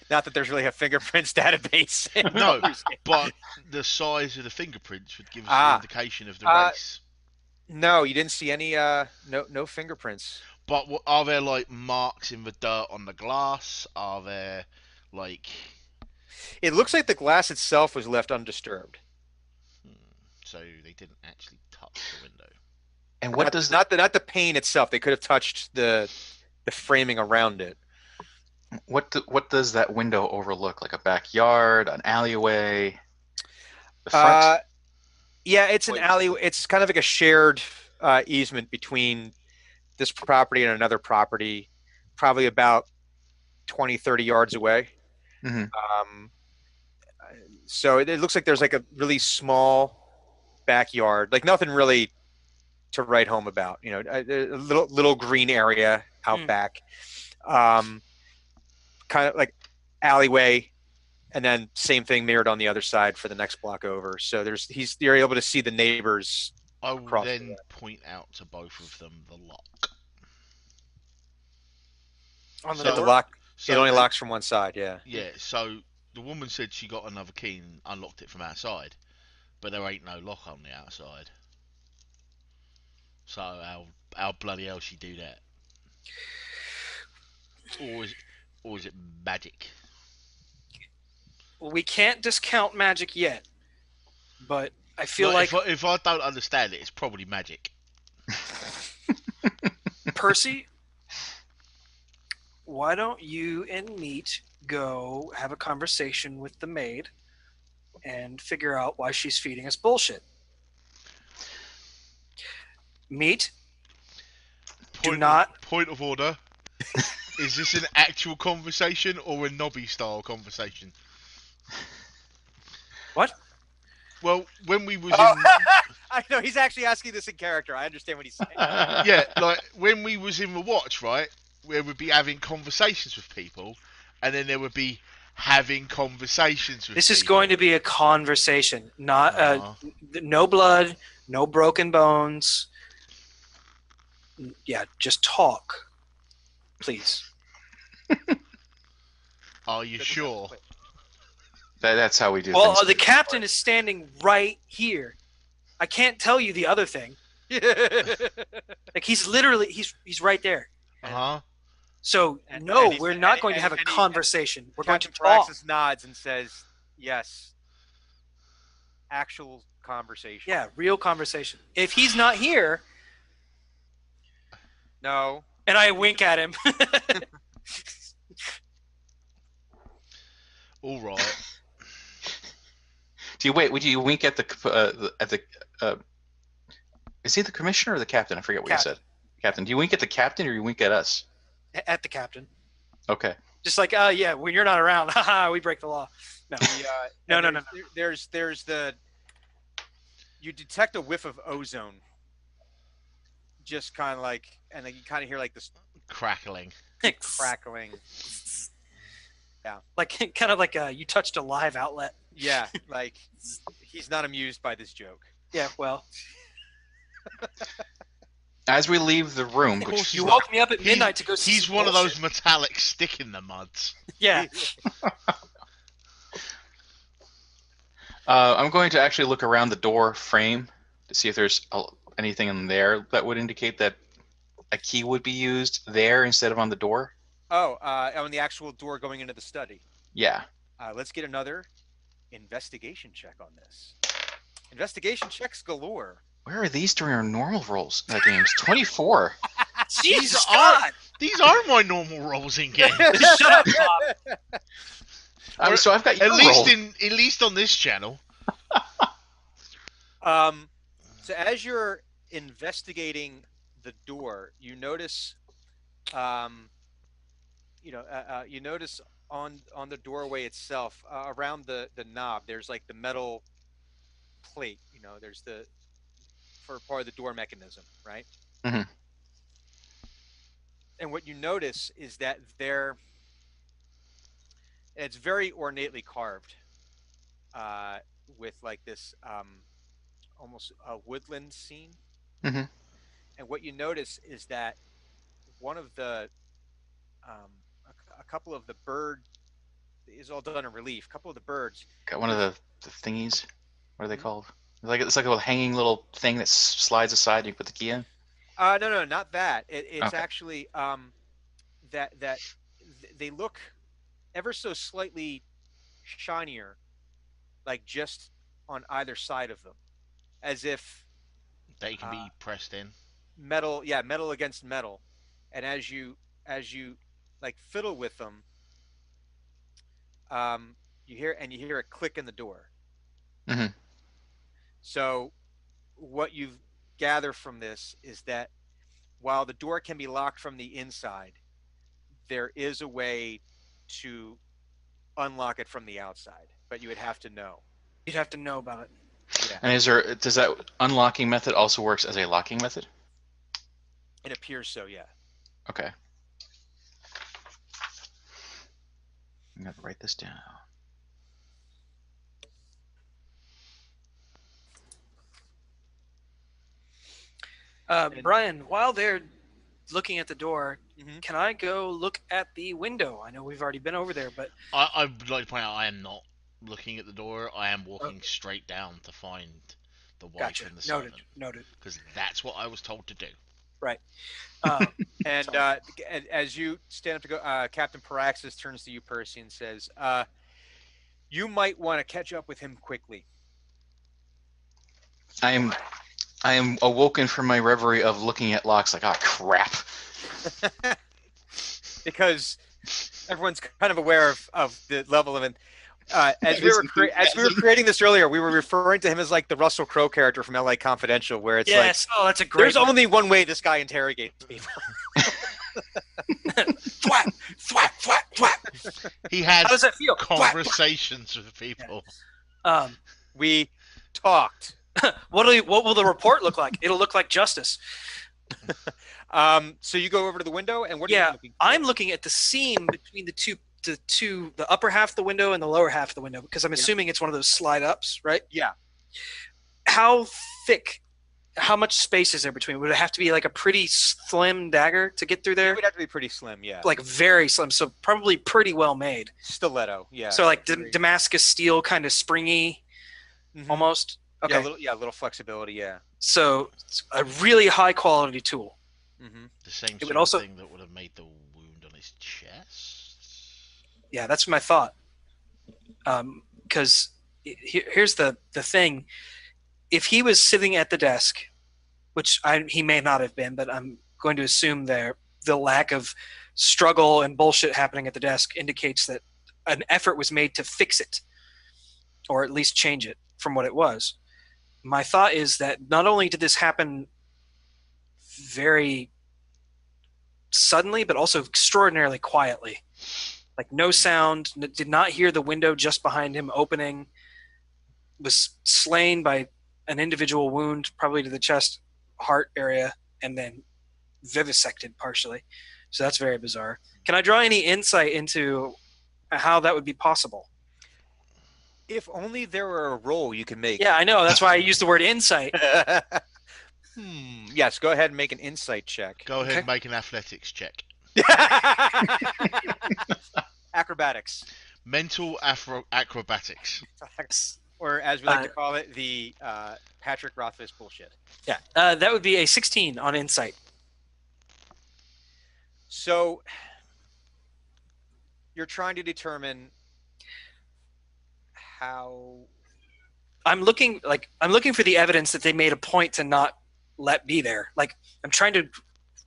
Not that there's really a fingerprints database. No, but the size of the fingerprints would give us an indication of the race. No, you didn't see any no fingerprints. But are there like marks in the dirt on the glass? Are there like? It looks like the glass itself was left undisturbed. So they didn't actually touch the window. And what does not the pane itself? They could have touched the framing around it. what does that window overlook? Like a backyard, an alleyway? The front? Yeah, it's an alley. It's kind of like a shared easement between this property and another property, probably about 20, 30 yards away. So it looks like there's like a really small backyard, like nothing really to write home about. You know, a little green area out back, kind of like alleyway, and then same thing mirrored on the other side for the next block over. So you're able to see the neighbors. I will then point out to both of them the lock. On the The door? lock. It only locks from one side. Yeah. Yeah. So the woman said she got another key and unlocked it from outside, but there ain't no lock on the outside. So how bloody hell she do that? Or is it magic? Well, we can't discount magic yet, but I feel Well, like if I don't understand it, it's probably magic. Percy, why don't you and Meat go have a conversation with the maid and figure out why she's feeding us bullshit? Meat, Point of order. Is this an actual conversation or a Nobby style conversation? What? Well, when we was I know he's actually asking this in character. I understand what he's saying. yeah, like when we was in the watch, right, where we'd be having conversations with people, and then there would be having conversations with This people. is going to be a conversation, not no blood, no broken bones. Yeah, just talk, please. Are you sure? That's how we do Well, things. the captain is standing right here. I can't tell you the other thing. Like he's literally he's right there. So no, we're not going to have a conversation. We're going to talk. Praxis nods and says, "Yes, actual conversation." Yeah, real conversation. If he's not here, No. and I wink at him. All right. Do you wink at the is he the commissioner or the captain? I forget what you Captain. said. Captain. Do you wink at the captain or you wink at us? At the captain. Okay. Just like, yeah, when you're not around, haha, we break the law. No, no. There's the you detect a whiff of ozone. Just kind of like, and then you kind of hear like this Crackling. crackling. Like kind of like you touched a live outlet. Yeah, like he's not amused by this joke. Yeah, well, As we leave the room, Of course you he's woke me up at midnight to go see He's some one of bullshit. those metallic stick in the muds. Yeah. I'm going to actually look around the door frame to see if there's anything in there that would indicate that a key would be used there instead of on the door. Oh, on the actual door going into the study. Yeah. Let's get another investigation check on this. Investigation checks galore. Where are these during our normal rolls games? 24. Jesus are- God! These are my normal rolls in game. Shut up, Bob. So I've got your roll. At least on this channel. So as you're investigating the door, you notice, you notice on the doorway itself, around the knob, there's like the metal plate. There's for part of the door mechanism, right? Mhm. And what you notice is that it's very ornately carved, with like this almost a woodland scene. Mhm. And what you notice is that one of the a couple of the bird is all done in relief. A couple of the birds. Got one of the thingies. What are they called? It's like a little hanging little thing that slides aside. You put the key in. No, not that. It's Okay. actually that they look ever so slightly shinier, like just on either side of them, as if They can be pressed in. metal against metal. And as you like fiddle with them, you hear a click in the door. Mm-hmm. So what you gather from this is that while the door can be locked from the inside, there is a way to unlock it from the outside, but you would have to know. You'd have to know about it. Yeah. And does that unlocking method also works as a locking method? It appears so, yeah. Okay. I'm gonna write this down. Brian, while they're looking at the door, Mhm. can I go look at the window? I know we've already been over there, but I would like to point out I am not looking at the door. I am walking straight down to find the wife gotcha. and the servant. Noted. Because that's what I was told to do. Right. And as you stand up to go, Captain Paraxis turns to you, Percy, and says, you might want to catch up with him quickly. I am awoken from my reverie of looking at locks like, oh crap. Because everyone's kind of aware of the level of it. As we were creating this earlier, we were referring to him as like the Russell Crowe character from LA Confidential, where it's yes. Oh, that's a great. there's only one way this guy interrogates people. thwap, thwap, thwap, thwap. He has How does that feel? conversations with people. We talked. What will the report look like? It'll look like justice. So you go over to the window, and what are you looking for? I'm looking at the seam between the upper half of the window and the lower half of the window, because I'm assuming it's one of those slide ups, right? Yeah. How thick? How much space is there between? Would it have to be like a pretty slim dagger to get through It there? would have to be pretty slim, yeah. Like very slim, so probably pretty well made. Stiletto, yeah. So like Damascus steel, kind of springy, Mhm. almost. Okay. Yeah, a little flexibility, yeah. So it's a really high quality tool. Mm-hmm. The same It sort would also- of thing that would have made the wound on his chest. Yeah, that's my thought. Because here's the thing: if he was sitting at the desk, which he may not have been, but I'm going to assume the lack of struggle and bullshit happening at the desk indicates that an effort was made to fix it, or at least change it from what it was. My thought is that not only did this happen very suddenly, but also extraordinarily quietly. Like no sound, did not hear the window just behind him opening, was slain by an individual wound, probably to the chest, heart area, and then vivisected partially. So that's very bizarre. Can I draw any insight into how that would be possible? If only there were a roll you could make. Yeah, I know. That's why I used the word insight. Yes, go ahead and make an insight check. Go ahead and make an athletics check. Acrobatics. Mental acrobatics. Or as we like to call it, the Patrick Rothfuss bullshit. Yeah, that would be a 16 on insight. So you're trying to determine how. I'm looking for the evidence that they made a point to not let be there. Like I'm trying to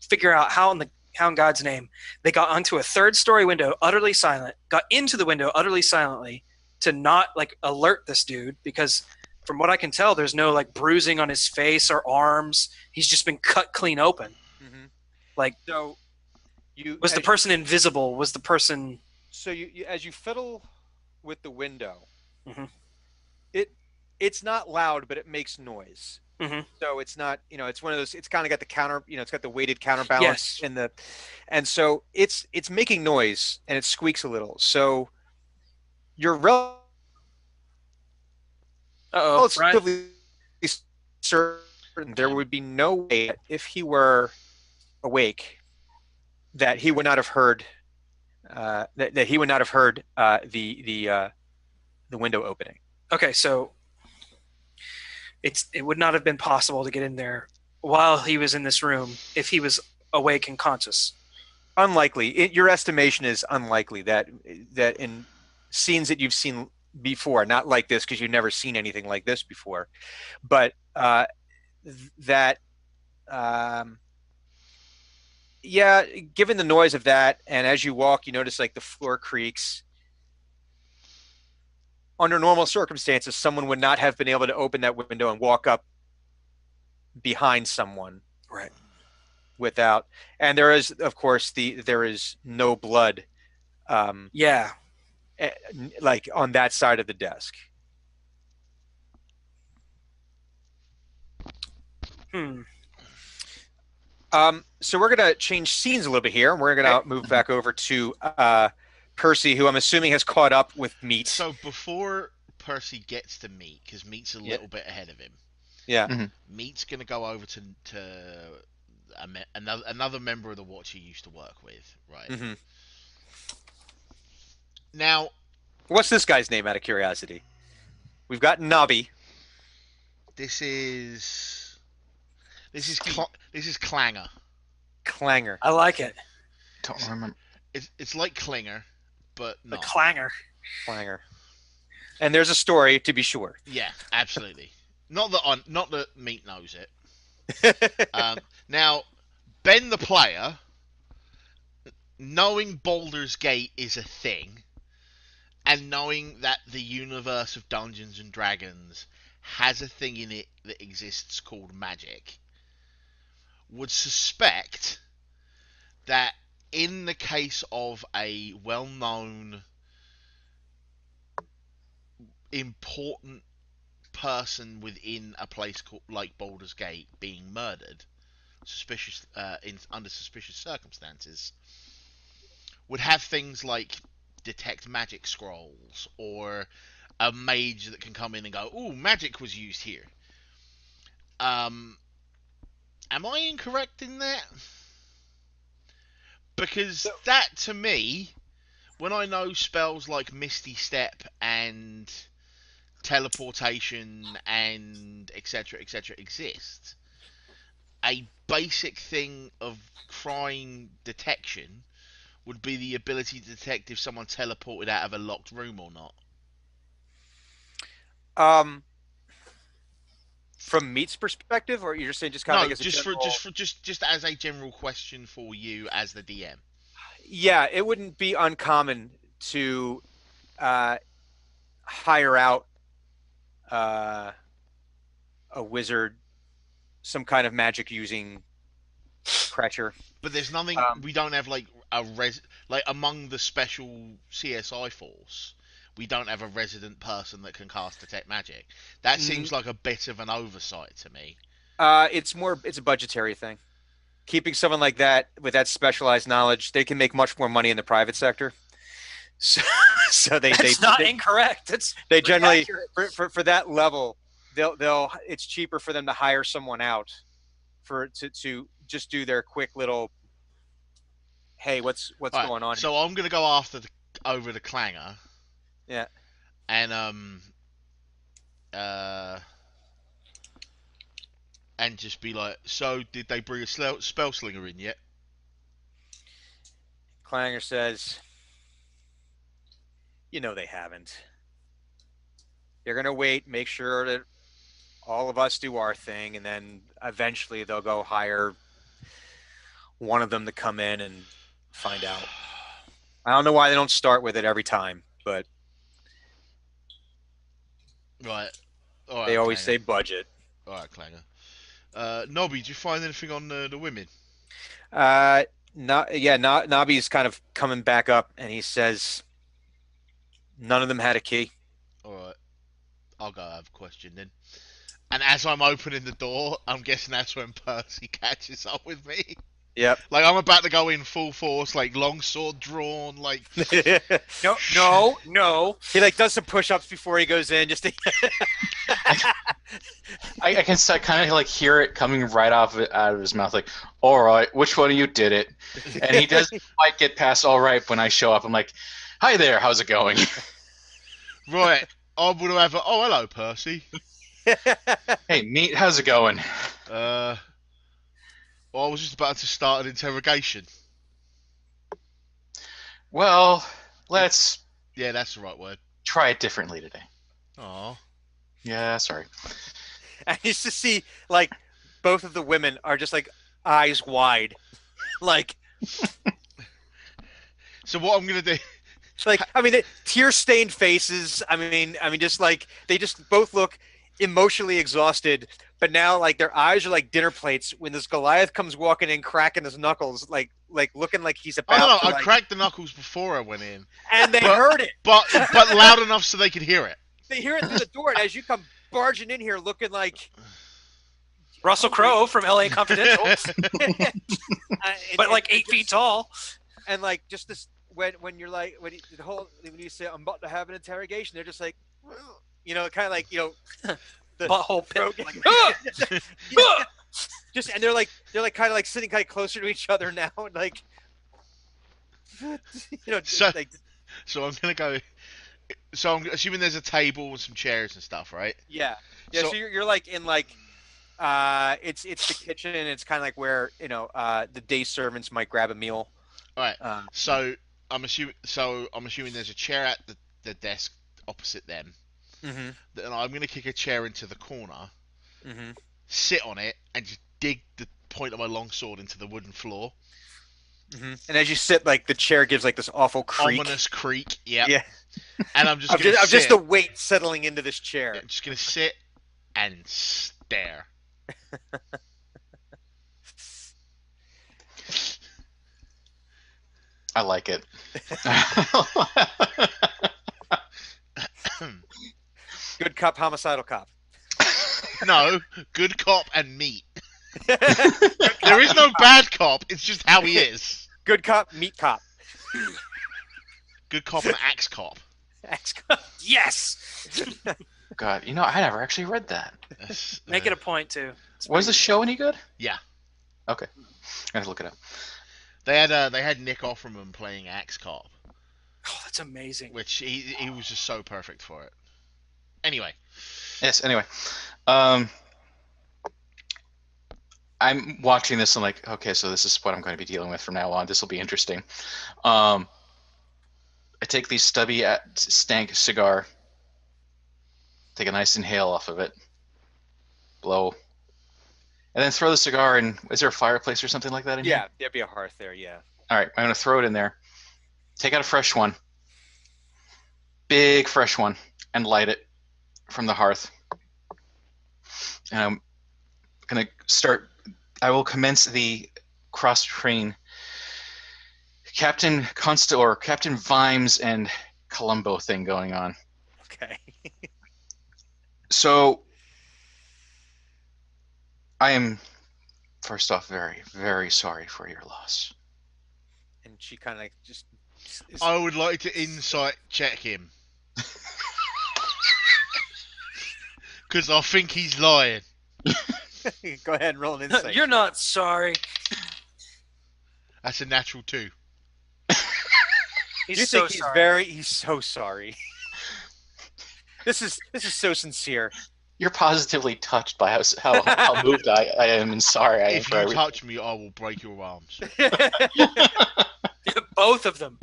figure out how in God's name they got onto a third-story window utterly silent, got into the window utterly silently to not like alert this dude, because from what I can tell there's no like bruising on his face or arms. He's just been cut clean open. Mm-hmm. Like so was the person invisible? Was the person So you as you fiddle with the window, mm-hmm. it's not loud, but it makes noise. Mm-hmm. So it's not, it's one of those. It's kind of got the counter, it's got the weighted counterbalance and so it's making noise and it squeaks a little. So you're relatively certain there would be no way if he were awake that he would not have heard that he would not have heard the window opening. Okay, so it would not have been possible to get in there while he was in this room if he was awake and conscious. Unlikely. Your estimation is unlikely that in scenes that you've seen before, not like this because you've never seen anything like this before, but given the noise of that, and as you walk, you notice like the floor creaks. Under normal circumstances, someone would not have been able to open that window and walk up behind someone, right? Without, and there is, of course, there is no blood. Like on that side of the desk. So we're gonna change scenes a little bit here. We're gonna move back over to Percy, who I'm assuming has caught up with Meat. So before Percy gets to Meat, because Meat's a little bit ahead of him. Yeah. Mm-hmm. Meat's gonna go over to another member of the Watch he used to work with, right? Mm-hmm. Now, what's this guy's name? Out of curiosity, we've got Nobby. This is Clanger. Clanger. I like it. Don't remember. It's like Klinger, but not. The Clanger. Clanger. And there's a story, to be sure. Yeah, absolutely. Not that Meat knows it. Now, Ben the player, knowing Baldur's Gate is a thing, and knowing that the universe of Dungeons and Dragons has a thing in it that exists called magic, would suspect that in the case of a well-known, important person within a place called like Baldur's Gate being murdered, under suspicious circumstances, would have things like detect magic scrolls or a mage that can come in and go, "Ooh, magic was used here." Am I incorrect in that? Because that, to me, when I know spells like Misty Step and teleportation and etc exist, a basic thing of crime detection would be the ability to detect if someone teleported out of a locked room or not. From Meat's perspective, or you're saying just kind of just as a general question for you as the DM. Yeah, it wouldn't be uncommon to hire out a wizard, some kind of magic using creature. But there's nothing. We don't have like like among the special CSI force. We don't have a resident person that can cast detect magic. That seems like a bit of an oversight to me. It's a budgetary thing. Keeping someone like that with that specialized knowledge, they can make much more money in the private sector. So, That's not incorrect. They generally for that level, they'll it's cheaper for them to hire someone out to just do their quick little, hey, what's going on? So I'm gonna go over the clanger. Yeah. And and just be like, so did they bring a spell slinger in yet? Clanger says, they haven't. They're gonna wait, make sure that all of us do our thing, and then eventually they'll go hire one of them to come in and find out. I don't know why they don't start with it every time, but right. They always say budget. All right, Clanger. Nobby, did you find anything on the women? Nobby's kind of coming back up, and he says none of them had a key. All right. I'll go have a question then. And as I'm opening the door, I'm guessing that's when Percy catches up with me. Yep. Like, I'm about to go in full force, like, long sword drawn, like... No. He, does some push-ups before he goes in, just to... I can kind of, hear it coming right out of his mouth, like, all right, which one of you did it? And he doesn't quite get past all right when I show up. I'm like, hi there, how's it going? Right. I'm going to have a... Oh, hello, Percy. Hey, Meat, how's it going? Well, I was just about to start an interrogation. Well, let's... Yeah, that's the right word. Try it differently today. Aw. Yeah, sorry. I used to see, both of the women are just, eyes wide. So what I'm going to do... Tear-stained faces. They just both look emotionally exhausted, but now their eyes are like dinner plates when this Goliath comes walking in, cracking his knuckles, looking like he's about I cracked the knuckles before I went in, and they heard it, but loud enough so they could hear it. They hear it through the door, and as you come barging in here, looking like Russell Crowe from L.A. Confidential, but 8 feet tall, and just this when you say I'm about to have an interrogation, they're just like. Kind of the butthole pit. Just and they're kind of sitting kind of closer to each other now, and So I'm gonna go. So I'm assuming there's a table with some chairs and stuff, right? Yeah. So you're in it's the kitchen, and it's kind of where the day servants might grab a meal. All right. So I'm assuming there's a chair at the desk opposite them. Mm-hmm. Then I'm going to kick a chair into the corner, mm-hmm. sit on it, and just dig the point of my longsword into the wooden floor. Mm-hmm. And as you sit, the chair gives this awful creak. Ominous creak, yep. Yeah. And I'm just just the weight settling into this chair. I'm just going to sit and stare. I like it. Good cop, homicidal cop. No, good cop and meat. There is no bad cop. It's just how he is. Good cop, meat cop. Good cop and axe cop. Axe cop. Yes. God, I never actually read that. Make it a point too. Was the show any good? Yeah. Okay, I have to look it up. They had Nick Offerman playing axe cop. Oh, that's amazing. Which he was just so perfect for it. Anyway. Yes, anyway. I'm watching this and like, okay, so this is what I'm going to be dealing with from now on. This will be interesting. I take the stubby stank cigar, take a nice inhale off of it, blow, and then throw the cigar in. Is there a fireplace or something like that in here? Yeah, there'd be a hearth there, yeah. All right, I'm going to throw it in there, take out a fresh one, big fresh one and light it from the hearth. And I'm gonna start. I will commence the cross-train Captain Vimes and Columbo thing going on. Okay. So I am, first off, very, very sorry for your loss. And she kind of like just. I would like to insight check him. Because I think he's lying. Go ahead and roll an insight. You're not sorry. That's a natural 2. He's You so think he's sorry. He's so sorry. This is so sincere. You're positively touched by how moved I am and sorry I am If for you everything. touch me, I will break your arms. Both of them.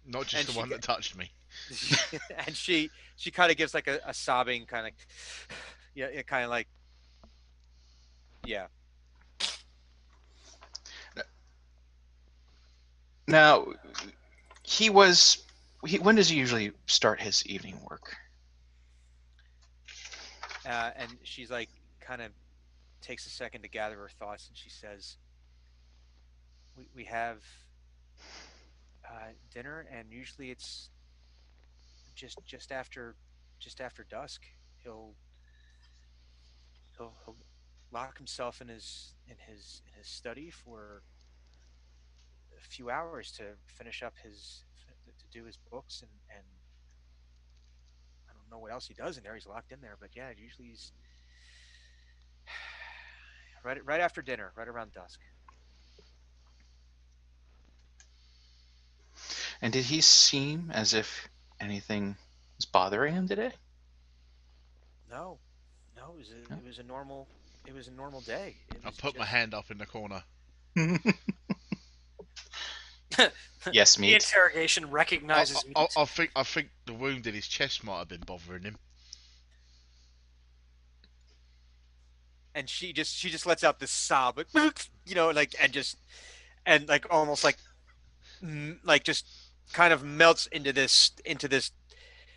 Not just And the one that touched me. And she kind of gives like a sobbing kind of, yeah, it kind of like, yeah. Now, when does he usually start his evening work? And she's like, kind of takes a second to gather her thoughts, and she says, "We have dinner, and usually it's just after dusk. He'll lock himself in his study for a few hours to finish up to do his books, and I don't know what else he does in there. He's locked in there, but yeah, usually he's right after dinner, right around dusk." And did he seem as if anything was bothering him today? No, it was a normal day. It I was put my just- hand up in the corner. Yes, The meat. interrogation recognizes me. I think the wound in his chest might have been bothering him. And she just lets out this sob, like, and like almost like just kind of melts into this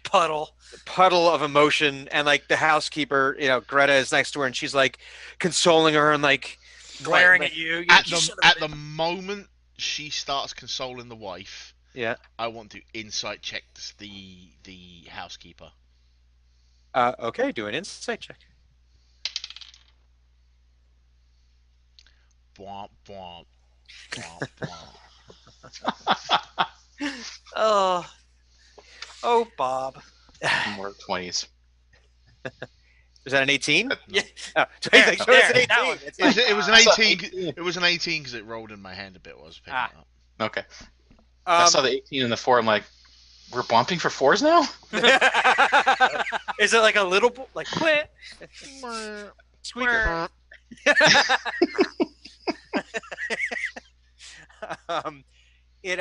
Puddle. puddle of emotion. And like the housekeeper, Greta is next to her, and she's like consoling her and like Glaring like- at you. At You son the of a- moment she starts consoling the wife, Yeah. I want to insight check the housekeeper. Okay, do an insight check. Bwomp bwomp. Bwomp bwomp. Oh, Bob. More 20s. Was that an 18? Yeah. Oh, There, it's an 18. that one. It's like, It was an I saw 18. 18. It was an 18 because it rolled in my hand a bit. While I was picking it up. Okay. I saw the 18 and the 4. I'm like, we're bumping for 4s now? Is it like a little like quit? Squeaker. It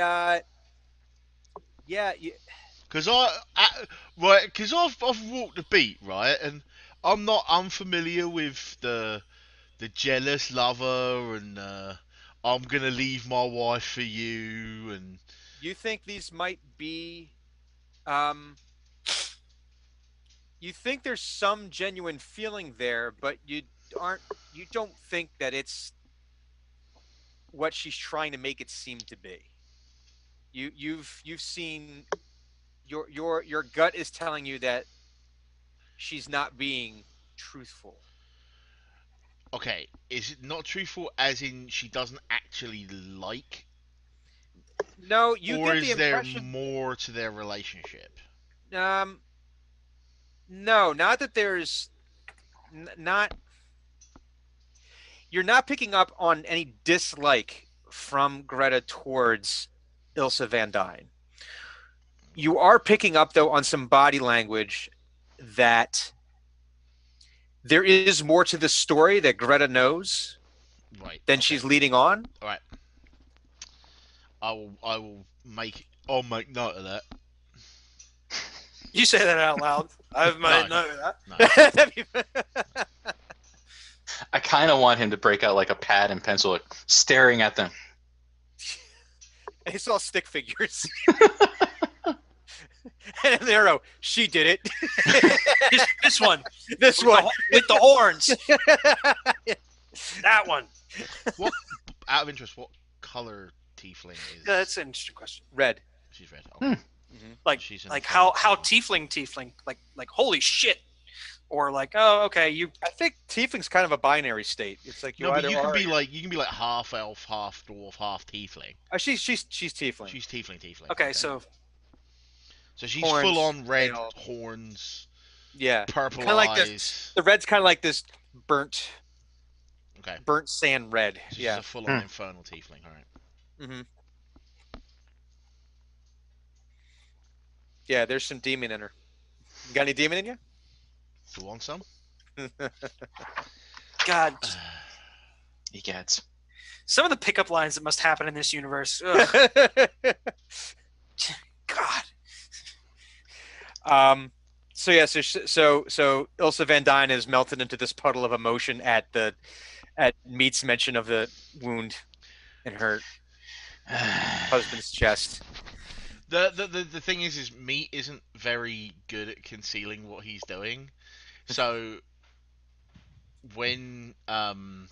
yeah, Because I've walked the beat, right, and I'm not unfamiliar with the jealous lover and I'm gonna leave my wife for you and you think these might be you think there's some genuine feeling there, but you don't think that it's what she's trying to make it seem to be. You've seen your gut is telling you that she's not being truthful. okay, is it not truthful as in she doesn't actually like, No, you or get the is there impression more to their relationship? No, not that there's not. You're not picking up on any dislike from Greta towards Ilsa Van Dyne. You are picking up, though, on some body language that there is more to the story that Greta knows Right. than she's leading on. All right. I'll make note of that. You say that out loud. I've made No. note of that. No. I kind of want him to break out like a pad and pencil, like, staring at them. It's all stick figures. And the arrow, she did it. This one. This with one. with the horns. That one. What? Out of interest, what color tiefling is? Yeah, that's an interesting question. Red. She's red. Hmm. Like, She's how tiefling, like holy shit, or like, oh, okay, you. I think tiefling's kind of a binary state. It's like you no, but either you can are. be like half elf, half dwarf, half tiefling. She's tiefling. She's tiefling. Okay, so she's Horns, full on red tail. horns, Yeah. purple Kind of like eyes. this. The red's kind of like this burnt sand red. She's Yeah. a full on infernal tiefling. All right. Mm-hmm. Yeah, there's some demon in her. You got any demon in you? Do you want some? God, Egads. some of the pickup lines that must happen in this universe. Ugh. God. So yeah, so Ilsa Van Dyne is melted into this puddle of emotion at Meat's mention of the wound in her husband's chest. The thing is Meat isn't very good at concealing what he's doing. So when Oh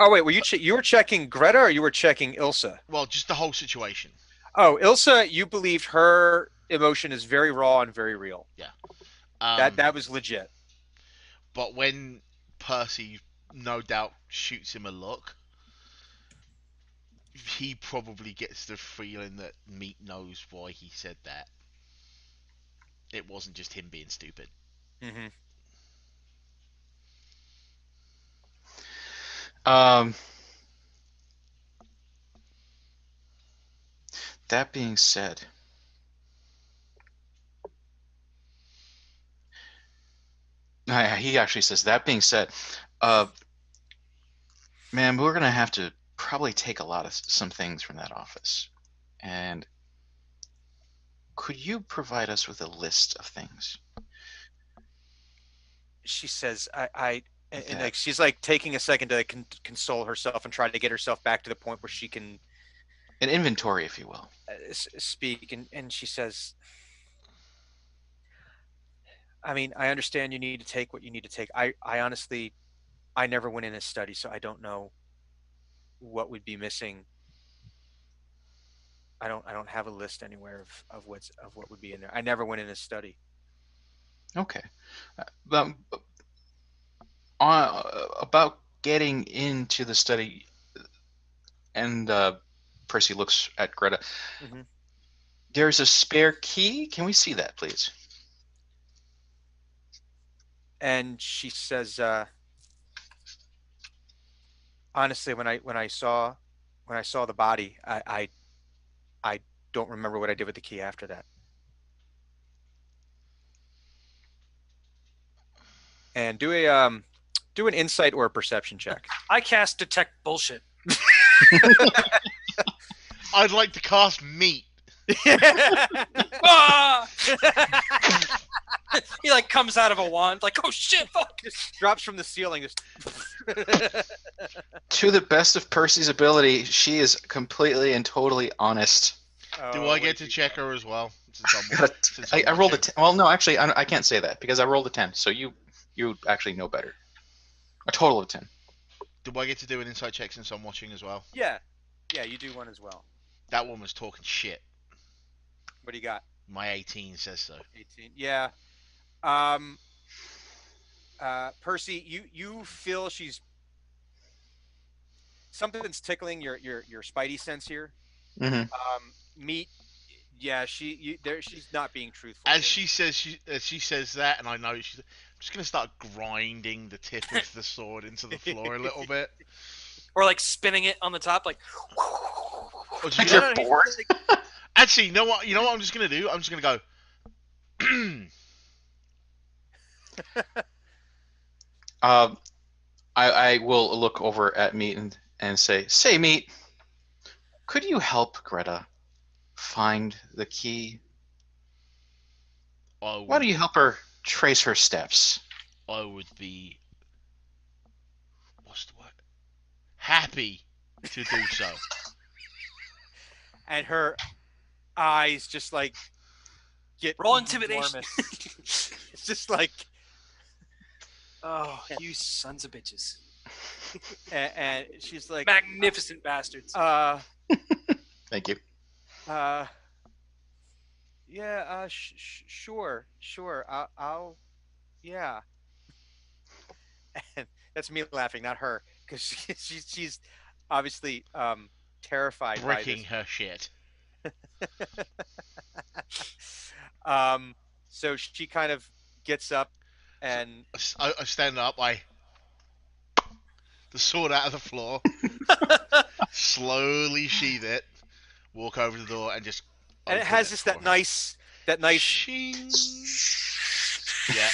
wait, were you were checking Greta or you were checking Ilsa? well, just the whole situation. Oh, Ilsa, you believed her emotion is very raw and very real. That was legit. But when Percy, no doubt, shoots him a look, he probably gets the feeling that Meat knows why he said that. It wasn't just him being stupid. Mm-hmm. That being said, he actually says, that being said, ma'am, we're going to have to probably take some things from that office. And could you provide us with a list of things? She says, and like she's like taking a second to console herself and try to get herself back to the point where she can an inventory, if you will, speak. And she says, I mean, I understand you need to take what you need to take. I honestly, I never went in a study, so I don't know what would be missing. I don't have a list anywhere of what would be in there. I never went in a study. Okay. About getting into the study, and Percy looks at Greta. Mm-hmm. There's a spare key. Can we see that, please? And she says, honestly, when I saw the body, I don't remember what I did with the key after that. And do an insight or a perception check. I cast detect bullshit. I'd like to cast Meat. Ah! He like comes out of a wand, like, oh shit, fuck! Just drops from the ceiling. Just to the best of Percy's ability, she is completely and totally honest. Do I get to check her as well? I rolled a 10. Well, no, actually, I can't say that because I rolled a 10. So you actually know better. A total of 10. Do I get to do an insight check since I'm watching as well? Yeah, you do one as well. That one was talking shit. What do you got? My 18 says so. 18. Yeah. Percy, you feel something's tickling your spidey sense here. Mm-hmm. Meat. Yeah, she's not being truthful. As she says that, and I know I'm just gonna start grinding the tip of the sword into the floor a little bit, or like spinning it on the top, like. You're bored. Actually, you know what? I'm just gonna do. I'm just gonna go. I will look over at Meat and say, Meat, could you help Greta find the key? Why don't you help her trace her steps? I would be, what's the word? Happy to do so. And her eyes just like get Roll intimidation. enormous. It's just like, Oh, you sons of bitches. and she's like, Magnificent bastards. Thank you. Yeah, sure, I'll, yeah. And that's me laughing, not her, because she's obviously terrified by Bricking her shit. this. So she kind of gets up and I stand up. I the sword out of the floor. Slowly sheath it. Walk over to the door and just. and it Open has it just for that her. nice Shing. Yeah.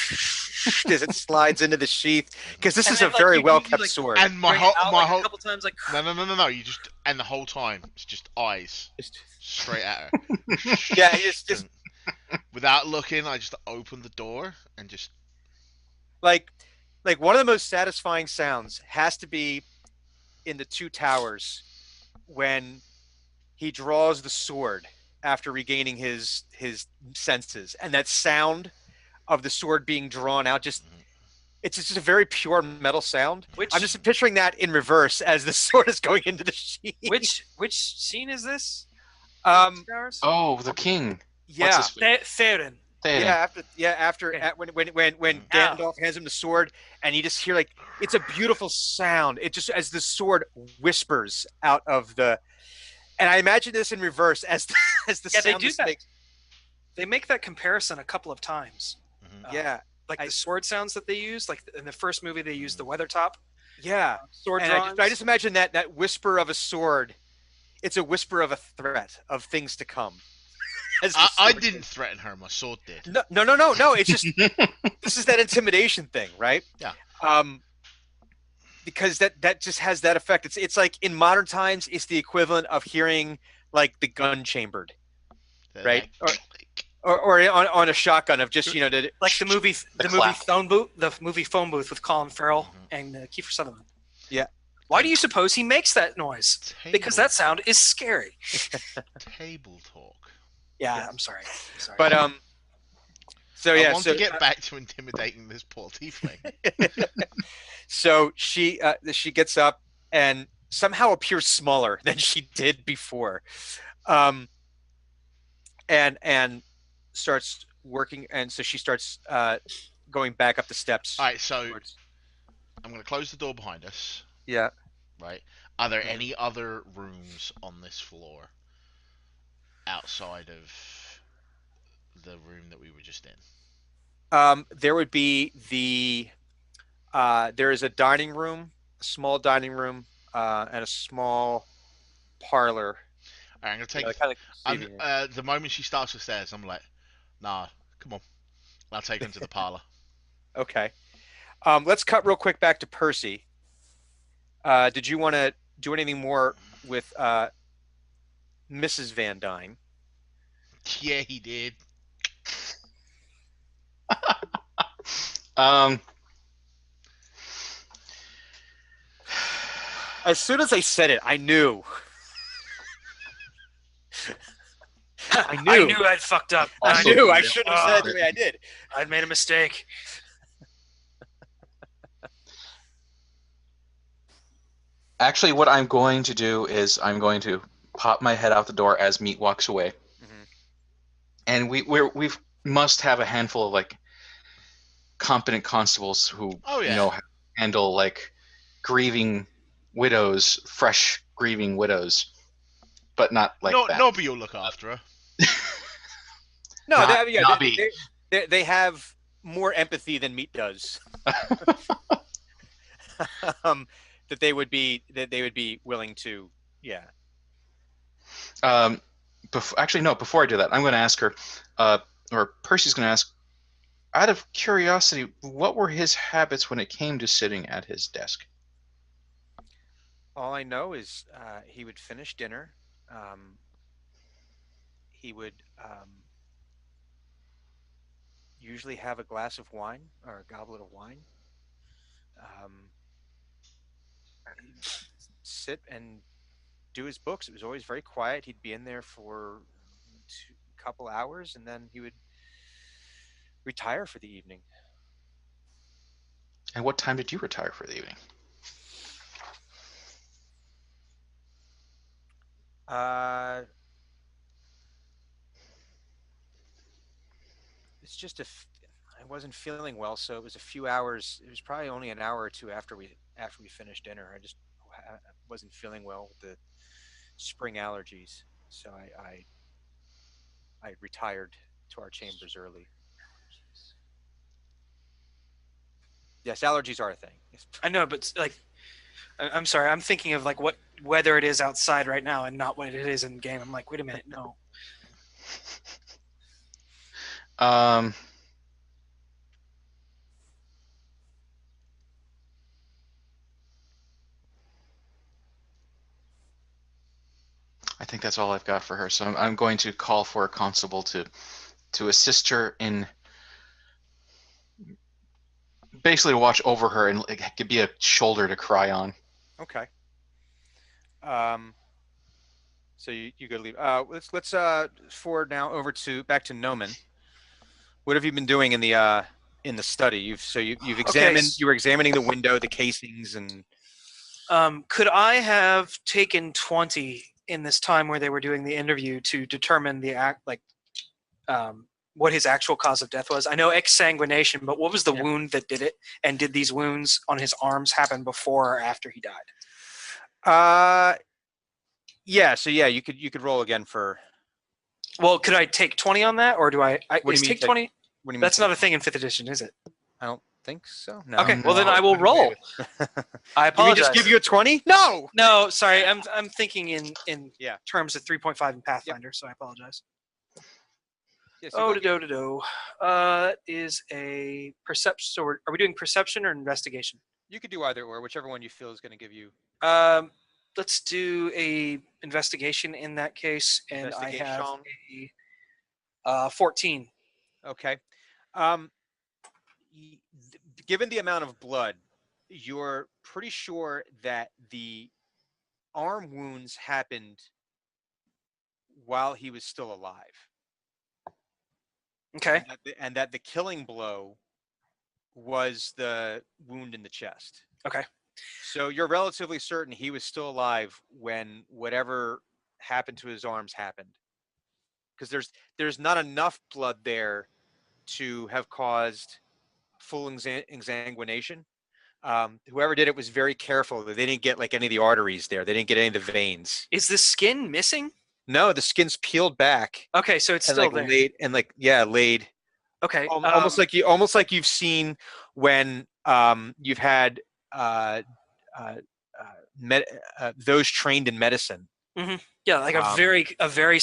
as it slides into the sheath, because this And is then, a like, very you- well you, kept like, sword. And my Bring it whole out, my like, whole a couple times, like no. You just and the whole time it's just eyes Just- straight at her. Yeah, it's just Without looking, I just open the door and just. like one of the most satisfying sounds has to be in the Two Towers when he draws the sword after regaining his senses, and that sound of the sword being drawn out, just it's just a very pure metal sound. Which I'm just picturing that in reverse as the sword is going into the sheath. which scene is this? um 2 hours? Oh, the king. yeah What's his Faerun. Theoden. after Okay. when Gandalf hands him the sword, and you just hear, like, it's a beautiful sound. It just, as the sword whispers out of the, and I imagine this in reverse as the, as the Yeah, they sound do this that. makes. They make that comparison a couple of times. Mhm. Yeah, Like I- the sword sounds that they use. Like in the first movie, they used the Weathertop yeah. sword And drawings. I just imagine that whisper of a sword. It's a whisper of a threat of things to come. As the I sword didn't threaten her. My sword did. No. It's just this is that intimidation thing, right? Yeah. Because that just has that effect. It's like in modern times, it's the equivalent of hearing like the gun chambered, They're right? like, Or on a shotgun of just, like the movie clap. phone booth, with Colin Farrell and Kiefer Sutherland. Yeah. Why do you suppose he makes that noise? Because that sound talk. is scary. Table talk. Yeah, Yeah. I'm sorry. But so I yeah, want so to get back to intimidating this poor tiefling. so she gets up and somehow appears smaller than she did before, and starts working, and so she starts going back up the steps. All right, so towards- I'm going to close the door behind us. yeah. Right? Are there any other rooms on this floor outside of the room that we were just in? There would be there is a dining room, a small dining room, and a small parlor. All right, I'm going to take. Kind of The moment she starts the stairs, I'm like, nah, come on. I'll take her into the parlor. Okay. Let's cut real quick back to Percy. Did you want to do anything more with Mrs. Van Dyne? Yeah, he did. As soon as I said it, I knew. I knew. I knew I'd fucked up. I Also- knew. I shouldn't have said it the way I did. I'd made a mistake. Actually, what I'm going to do is I'm going to pop my head out the door as Meat walks away, and we must have a handful of like competent constables who Oh, yeah. know how to handle like grieving widows, fresh grieving widows, but not like that. Nobby will look after her. No, Not- yeah, Nobby. they have more empathy than Meat does. That they would be willing to, yeah. Actually, no. Before I do that, I'm going to ask her, or Percy's going to ask, out of curiosity, what were his habits when it came to sitting at his desk? All I know is he would finish dinner. He would usually have a glass of wine or a goblet of wine. He'd sit and do his books. It was always very quiet. He'd be in there for couple hours, and then he would retire for the evening. And what time did you retire for the evening? It's just I wasn't feeling well, so it was a few hours. It was probably only an hour or two after we finished dinner. I wasn't feeling well with the spring allergies, so I retired to our chambers early. Yes, allergies are a thing. I know, but like, I'm sorry. I'm thinking of like what weather it is outside right now, and not what it is in game. I'm like, wait a minute, no. I think that's all I've got for her. So I'm going to call for a constable to assist her in basically to watch over her and like, be a shoulder to cry on. Okay. So you go leave. Let's forward now over back to Noman. What have you been doing in the study? You've examined. Okay. You were examining the window, the casings, and. Could I have taken 20 in this time where they were doing the interview to determine what his actual cause of death was? I know exsanguination, but what was the wound that did it? And did these wounds on his arms happen before or after he died? Yeah. So yeah, you could roll again for. Well, could I take 20 on that, or do I? What do you mean take 20? What do you mean? That's not a thing in 5th edition, is it? I don't think so. No. Okay, well then I will roll. I apologize. Did we just give you a 20? No. No, sorry. I'm thinking in terms of 3.5 in Pathfinder, so I apologize. Yes, Is a perception. So are we doing perception or investigation? You could do either or, whichever one you feel is going to give you. Let's do a investigation in that case, and I have a 14. Okay. Given the amount of blood, you're pretty sure that the arm wounds happened while he was still alive. Okay. And that the killing blow was the wound in the chest. Okay. So you're relatively certain he was still alive when whatever happened to his arms happened. Because there's not enough blood there to have caused full exsanguination. Whoever did it was very careful that they didn't get like any of the arteries there. They didn't get any of the veins. Is the skin missing? No, the skin's peeled back. Okay, so it's still like there. Laid. Okay. Almost like you've seen when you've had those trained in medicine. Mm-hmm. Yeah, like a very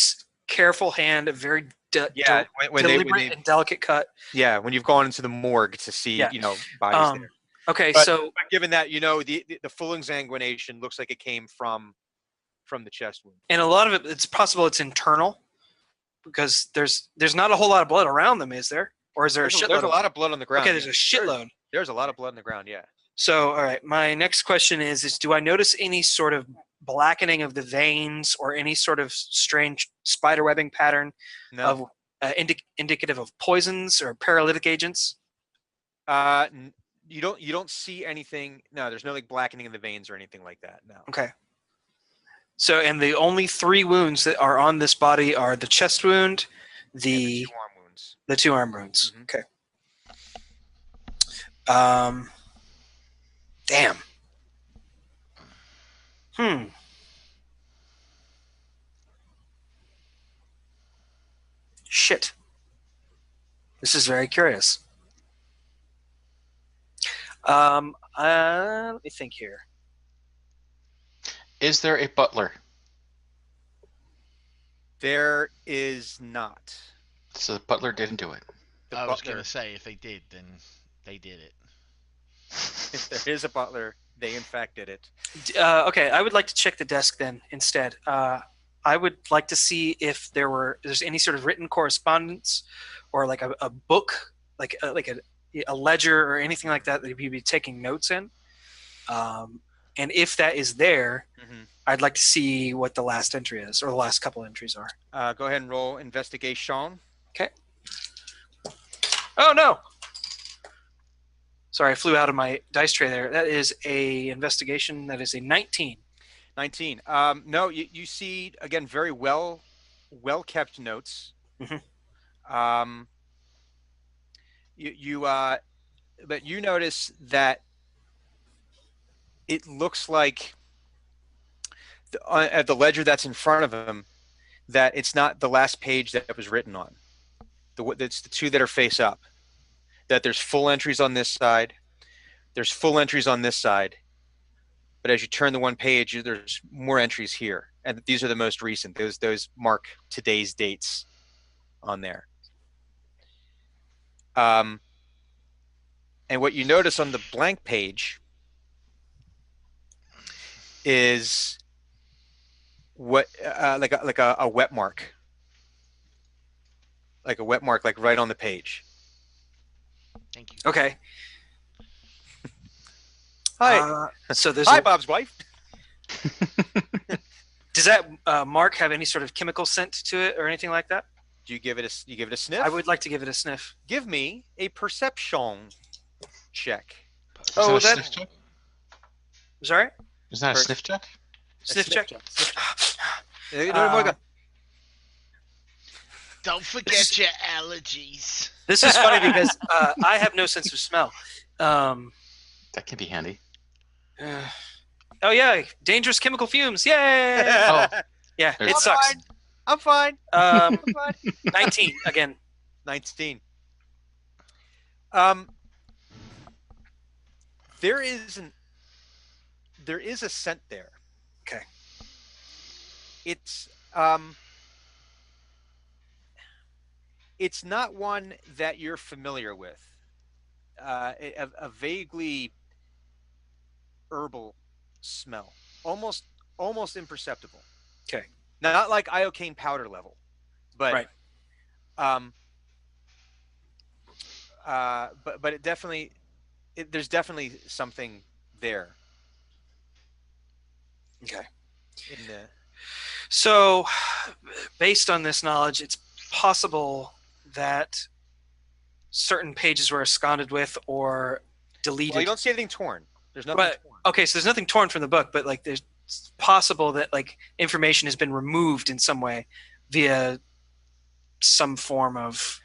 careful hand, a very deliberate and delicate cut. Yeah, when you've gone into the morgue to see bodies there. Okay, but given that the full exsanguination looks like it came from the chest wound, and a lot of it's possible it's internal because there's not a whole lot of blood around them, is there? Or is there a shitload? There's a lot of blood on the ground. Okay, there's a shitload. There's a lot of blood on the ground. Yeah. So, all right, my next question is do I notice any sort of blackening of the veins or any sort of strange spiderwebbing pattern of indicative of poisons or paralytic agents? You don't see anything. No, there's no like blackening of the veins or anything like that. No. Okay. So, and the only 3 wounds that are on this body are the chest wound, the 2 arm wounds. The 2 arm wounds. Mm-hmm. Okay. Damn. Shit. This is very curious. Let me think here. Is there a butler? There is not. So the butler didn't do it. I was going to say, if they did, then they did it. If there is a butler, they in fact did it. Okay, I would like to check the desk then instead. I would like to see if there's any sort of written correspondence or like a book, like a ledger or anything like that you'd be taking notes in. And if that is there, Mhm. I'd like to see what the last entry is, or the last couple entries are. Go ahead and roll investigation. Okay. Oh no! Sorry, I flew out of my dice tray there. That is a investigation. That is a 19. 19. No, you see again very well kept notes. Mhm. But you notice that it looks like at the ledger that's in front of him that it's not the last page that was written on. It's the two that are face up. That there's full entries on this side. There's full entries on this side. But as you turn the one page, there's more entries here, and these are the most recent. Those mark today's dates on there. And what you notice on the blank page is what like a wet mark, like right on the page. Thank you. Okay. Hi. So there's Hi, Bob's wife. Does that mark have any sort of chemical scent to it or anything like that? Do you give it a sniff? I would like to give it a sniff. Give me a perception check. Oh, Is that a that- sniff check? Sorry? Is that a sniff check? Sniff check. Don't forget your allergies. This is funny because I have no sense of smell. That can be handy. Oh yeah, dangerous chemical fumes! Yay! Oh. Yeah, There's- it sucks. I'm fine. 19 again. 19. There is a scent there. Okay. It's not one that you're familiar with. A vaguely herbal smell, almost imperceptible. Okay. Not like iocane powder level, but Right. But it definitely, there's definitely something there. Okay. In the So, based on this knowledge, it's possible that certain pages were absconded with or deleted. well, you don't see anything torn. There's nothing But- torn. Okay, so there's nothing torn from the book, but like there's it's possible that like information has been removed in some way via some form of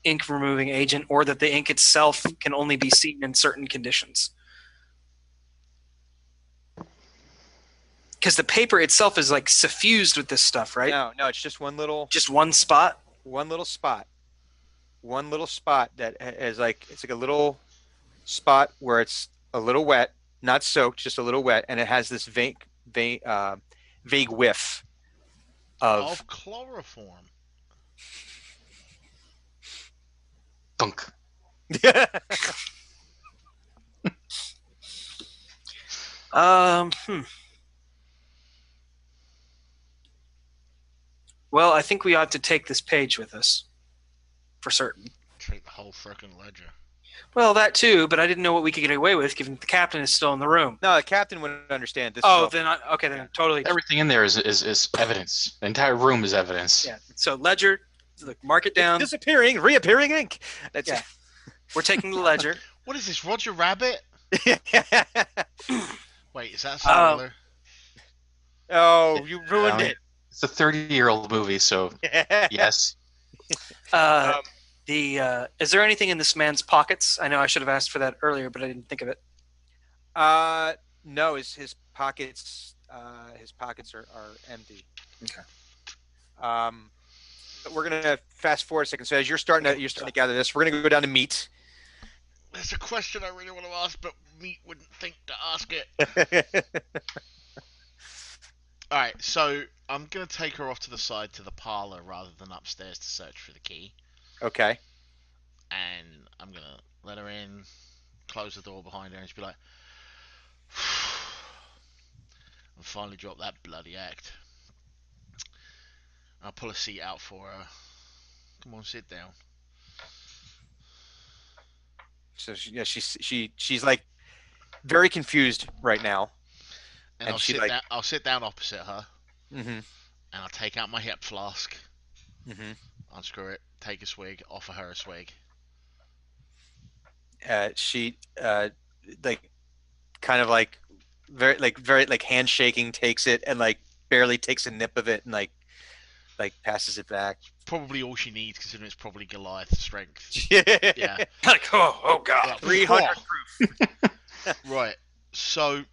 ink removing agent, or that the ink itself can only be seen in certain conditions. Because the paper itself is like suffused with this stuff, right? No, it's just one little spot. spot that is like, it's like a little spot where it's a little wet, not soaked, just a little wet, and it has this vague whiff Of chloroform. Dunk. Well, I think we ought to take this page with us, for certain. Take the whole frickin' ledger. Well, that too, but I didn't know what we could get away with, given the captain is still in the room. No, the captain wouldn't understand this. Then totally. Everything in there is evidence. The entire room is evidence. Yeah. So ledger, look, mark it down. Disappearing, reappearing ink. That's Yeah. We're taking the ledger. What is this, Roger Rabbit? Wait, is that Um, Sailor? Oh, you ruined it. It's a 30-year-old movie, so yes. Is there anything in this man's pockets? I know I should have asked for that earlier, but I didn't think of it. No, his pockets are empty. Okay. But we're gonna fast forward a second. So as you're starting to gather this, we're gonna go down to meat. There's a question I really want to ask, but Meat wouldn't think to ask it. Alright, so I'm going to take her off to the side to the parlor rather than upstairs to search for the key. Okay. And I'm going to let her in, close the door behind her, and she'll be like, and finally drop that bloody act. I'll pull a seat out for her. Come on, sit down. So she's like very confused right now, And and she like, I'll sit down opposite her, mm-hmm, and I'll take out my hip flask, mm-hmm. unscrew it, take a swig, offer her a swig. She like kind of like very handshaking takes it and like barely takes a nip of it and like passes it back. Probably all she needs, considering it's probably Goliath strength. Yeah. Like, oh god. 300 proof. Right. So,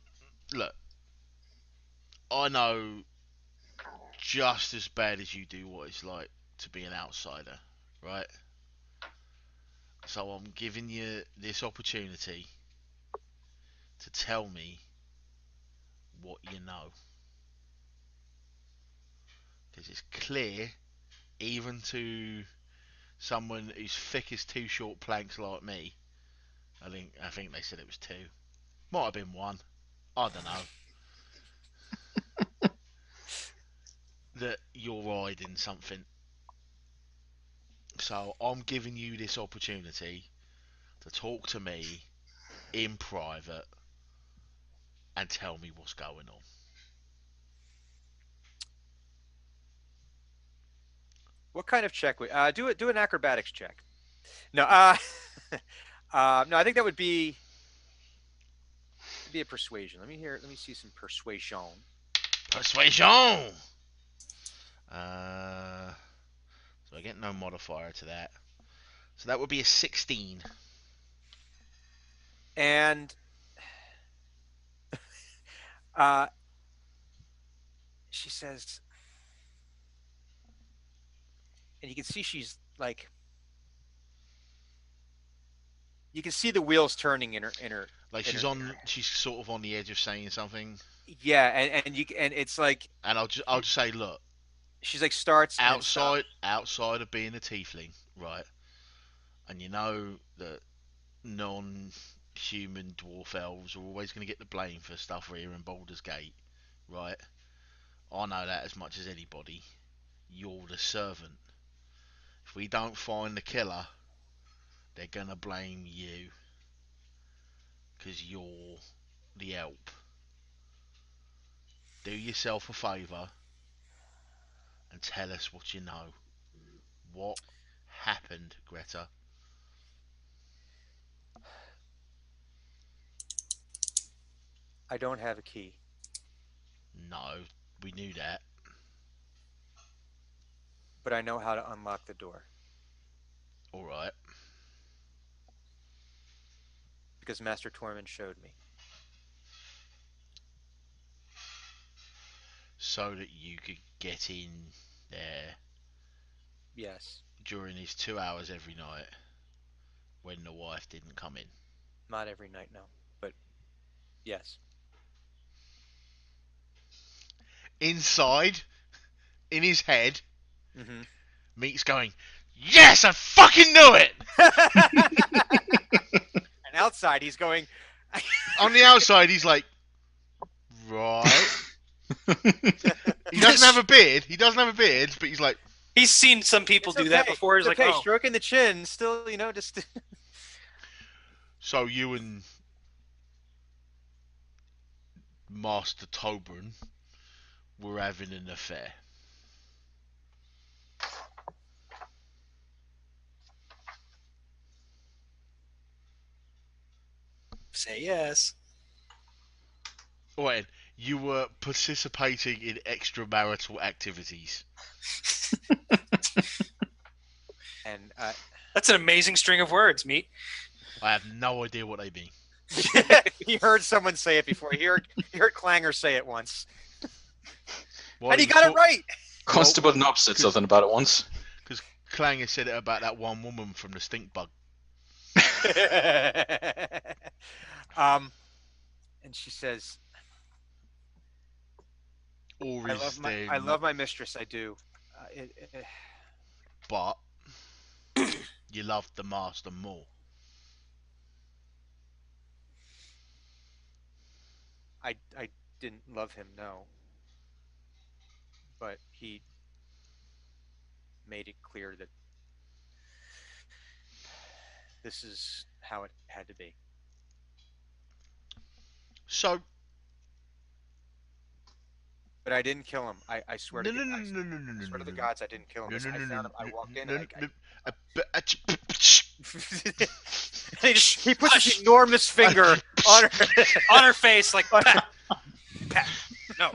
look, I know just as bad as you do what it's like to be an outsider, right? So I'm giving you this opportunity to tell me what you know. Because it's clear, even to someone who's thick as two short planks like me, I think they said it was two. Might have been one. I don't know. That you're riding something. So I'm giving you this opportunity to talk to me in private and tell me what's going on. What kind of check? Do an acrobatics check. No, no. I think that would be a persuasion. Let me hear. Let me see some persuasion. Persuasion! Uh, so I get no modifier to that. So that would be a 16. And uh, she says, and you can see she's like, you can see the wheels turning in her. Like she's sort of on the edge of saying something. Yeah, and it's like, And I'll just say, look, she's like starts and stops. outside of being a tiefling, right? And you know that non-human dwarf elves are always going to get the blame for stuff here in Baldur's Gate, right? I know that as much as anybody. You're the servant. If we don't find the killer, they're gonna blame you because you're the help. Do yourself a favour and tell us what you know. What happened, Greta? I don't have a key, No, we knew that. but I know how to unlock the door Alright. because Master Tormund showed me. So that you could get in there Yes, during his 2 hours every night when the wife didn't come in. not every night, no, but yes. Inside, in his head, Mm-hmm. Meat's going, yes, I fucking knew it! And outside, he's going. On the outside, he's like, right. He doesn't have a beard. But he's like, He's seen some people It's do that okay. before. He's It's like, okay. oh, Stroking the chin, still, just. so you and Master Tobin were having an affair. say yes. Wait, you were participating in extramarital activities. And That's an amazing string of words, Meat. I have no idea what they mean. he heard someone say it before. He heard Clanger say it once, Well, and he got it right. Constable Nob said something about it once. Because Clanger said it about that one woman from the stink bug. And she says, Or I love my mistress. I do. But you loved the master more. I didn't love him, no, but he made it clear that this is how it had to be. So But I didn't kill him. I swear no to no God. no I no no no no swear to the no gods, I didn't kill him. no I no no found no him. I walked in no and no. he puts his enormous finger on her On her face, like, on her- pat, pat. No.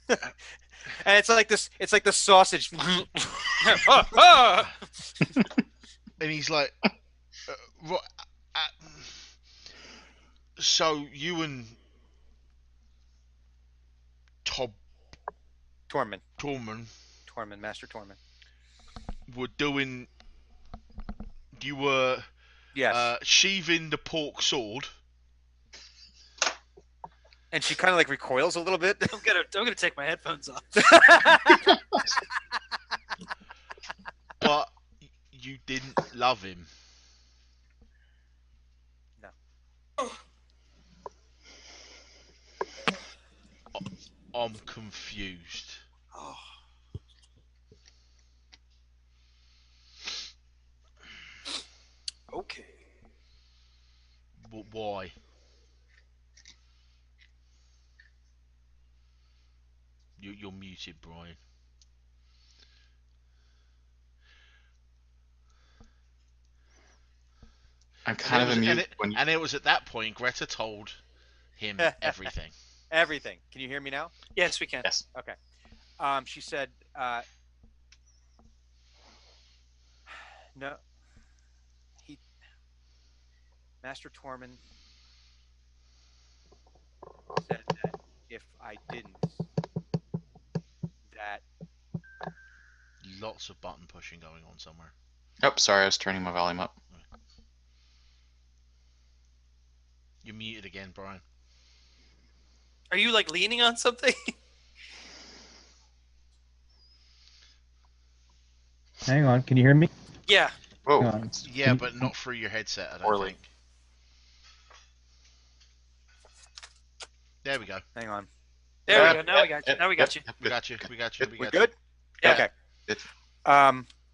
and it's like this. It's like the sausage. And he's like, right, uh, so you and Tormund, Master Master Tormund. were doing. You were Yes. sheathing the pork sword. And she kind of like recoils a little bit. I'm gonna take my headphones off. But you didn't love him. No. I'm confused. Oh. Okay. Why? You're muted, Brian. I'm kind of amused when you... And it was at that point Greta told him everything. Everything. Can you hear me now? Yes, we can. Yes. Okay. She said, no. Master Tormund said that if I didn't, that Lots of button pushing going on somewhere. Oh, sorry, I was turning my volume up. You're muted again, Brian. Are you like leaning on something? Hang on, can you hear me? Yeah. Whoa. Hang on. Yeah, but not through your headset, I don't Poorly. think. There we go. hang on. There we go. Now we got you. Now we got you. We got you. We got you. We We got good? Yeah. Okay. Good.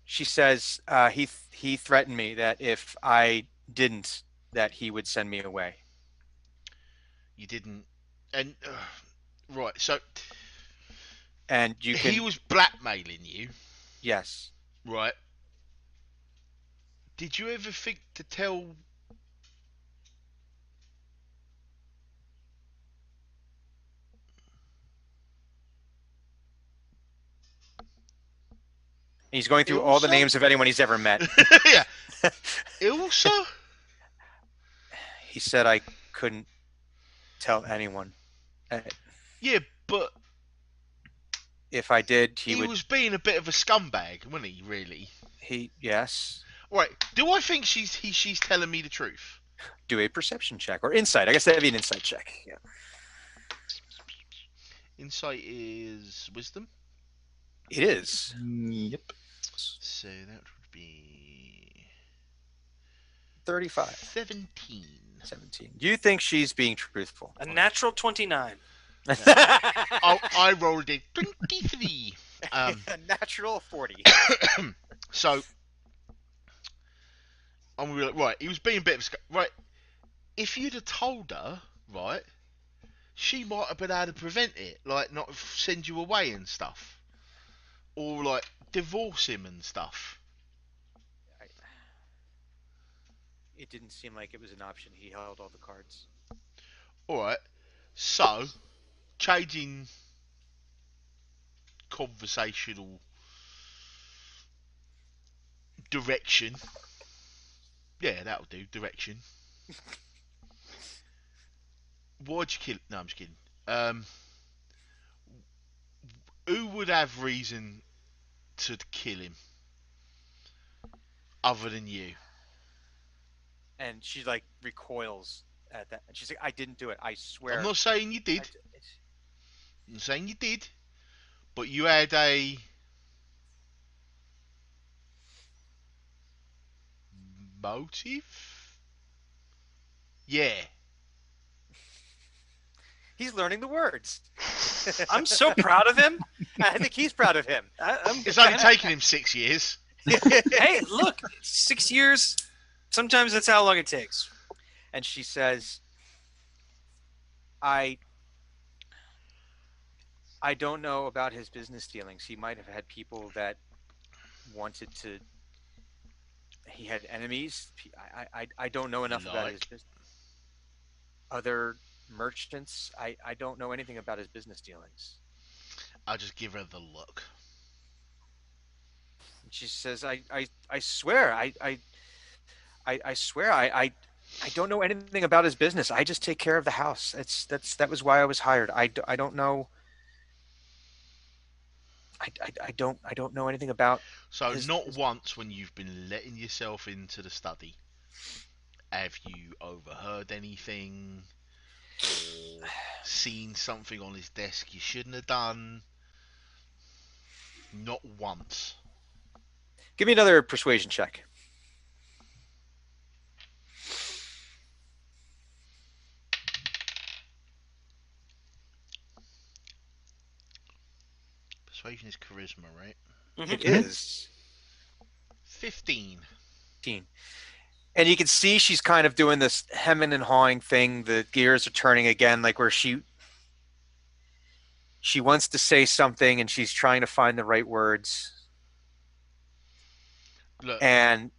She says he threatened me that if I didn't, that he would send me away. You didn't. And right, so And you can he was blackmailing you, yes. right? Did you ever think to tell? He's going through all the Ilsa? names of anyone he's ever met. Yeah. Ilsa? He said I couldn't tell anyone. Yeah, but If I did, he he would. was being a bit of a scumbag, wasn't he? Really? Yes. Right. Do I think she's telling me the truth? Do a perception check or insight. I guess that'd be an insight check. Yeah. Insight is wisdom. It is. Yep. So that would be 35. 17. 17. Do you think she's being truthful? A natural 29. Oh, I rolled a 23. A natural 40. So I'm like, right, he was being a bit of a right. If you'd have told her, right, she might have been able to prevent it, like not send you away and stuff, or like divorce him and stuff. It didn't seem like it was an option. He held all the cards. All right, so changing conversational direction. Yeah, that'll do. Direction. Why'd you kill? No, I'm just kidding. Who would have reason to kill him other than you? And she like recoils at that. And she's like, I didn't do it. I swear. I'm not saying you did. I'm saying you did, but you had a motive. Yeah. He's learning the words. I'm so proud of him. I think he's proud of him. It's only taken him 6 years. Hey, look, 6 years. Sometimes that's how long it takes. and she says, I I don't know about his business dealings. He might have had people that wanted to. He had enemies. I don't know enough about his Like, business. Other merchants. I don't know anything about his business dealings. I'll just give her the look. And she says, I swear, I swear, I don't know anything about his business. I just take care of the house. That was why I was hired. I don't know. I don't know anything about So his. not once when you've been letting yourself into the study have you overheard anything or seen something on his desk you shouldn't have done. Not once. Give me another persuasion check. Persuasion is charisma, right? It is 15. 15. And you can see she's kind of doing this hemming and hawing thing. The gears are turning again, like where she wants to say something and she's trying to find the right words. Look, And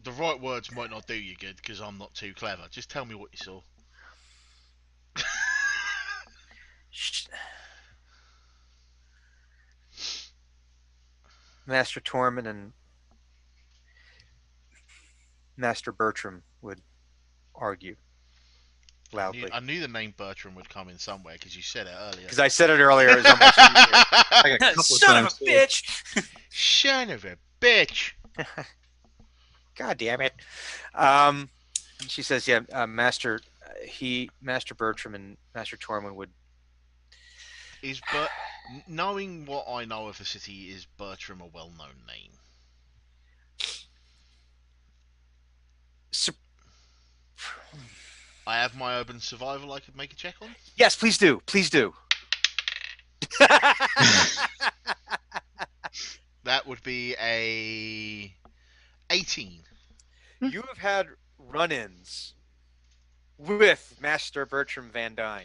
the right words might not do you good because I'm not too clever. Just tell me what you saw. Master Tormund and Master Bertram would argue loudly. I knew the name Bertram would come in somewhere because you said it earlier. Because I said it earlier. It was on my sheet Like a couple Son of a times, too. bitch! Son of a bitch. here. God damn it. She says, yeah, Master Bertram and Master Tormund would. Knowing what I know of the city, is Bertram a well-known name? I have my urban survival I could make a check on. Yes, please do. Please do. That would be a 18. You have had run-ins with Master Bertram Van Dyne,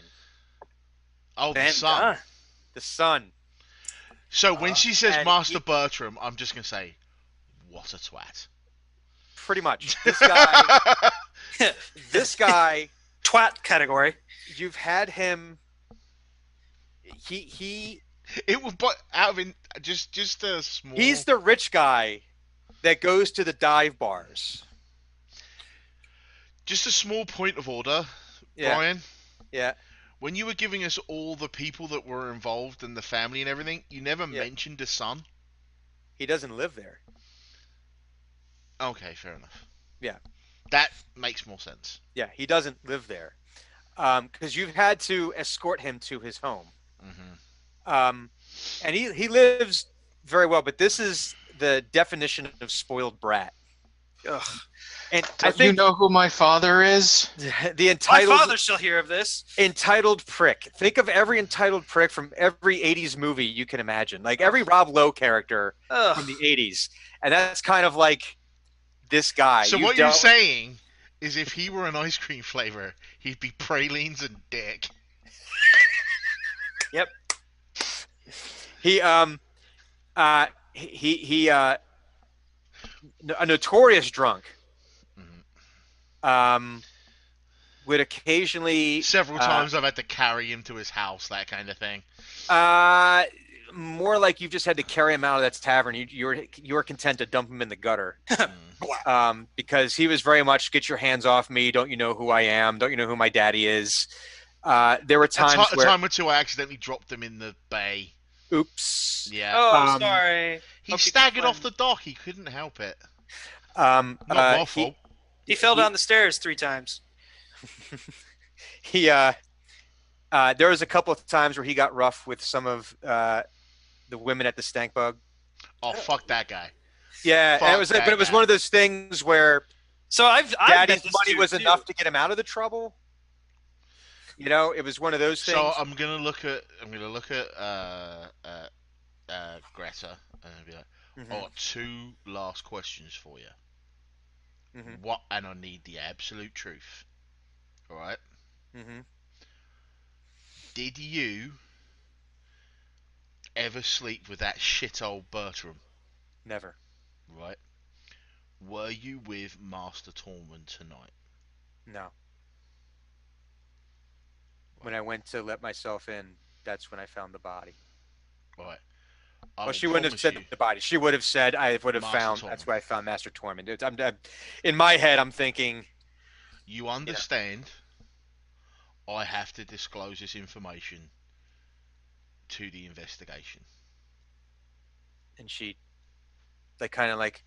Oh, the Van son. Dyne. the son. So when she says and Master he- Bertram, I'm just gonna say, what a twat. Pretty much. This guy, Twat category. you've had him. He It would, but out of just a small. he's the rich guy that goes to the dive bars. Just a small point of order, Yeah. Brian. Yeah. When you were giving us all the people that were involved and the family and everything, you never mentioned a son. He doesn't live there. Okay, fair enough. Yeah. That makes more sense. Yeah, he doesn't live there. Because you've had to escort him to his home. Mm-hmm. And he lives very well, but this is the definition of spoiled brat. Ugh. And I Don't you think know who my father is? the My entitled father shall hear of this. entitled prick. Think of every entitled prick from every 80s movie you can imagine. Like every Rob Lowe character Ugh. from the 80s. And that's kind of like this guy. So what you're saying is if he were an ice cream flavor, he'd be pralines and dick. Yep. He a notorious drunk. Would occasionally Several times I've had to carry him to his house, that kind of thing. more like you've just had to carry him out of that tavern. You're content to dump him in the gutter. Because he was very much, get your hands off me. Don't you know who I am? Don't you know who my daddy is? There were times a time or two I accidentally dropped him in the bay. oops. Yeah. Oh, sorry. He Hope you staggered can off the dock. He couldn't help it. Not Not my fault. He fell down the stairs 3 times. There was a couple of times where he got rough with some of the women at the Stank Bug. Oh, fuck that guy. Yeah, and Fuck it was that one guy. of those things where So I've daddy's bet this money dude, was too. enough to get him out of the trouble. You know, it was one of those things. So I'm gonna look at Greta and I'll be like, Mhm. I got 2 last questions for you. Mhm. What? And I need the absolute truth. All right. Mm-hmm. Did you ever sleep with that shit old Bertram? Never. Right. Were you with Master Tormund tonight? No. When I went to let myself in, that's when I found the body. Right. Well, she wouldn't have said the body. She would have said, I would have Master found, Tormund. that's where I found Master Tormund. In my head, I'm thinking... You understand, I have to disclose this information to the investigation. And she, kind of like...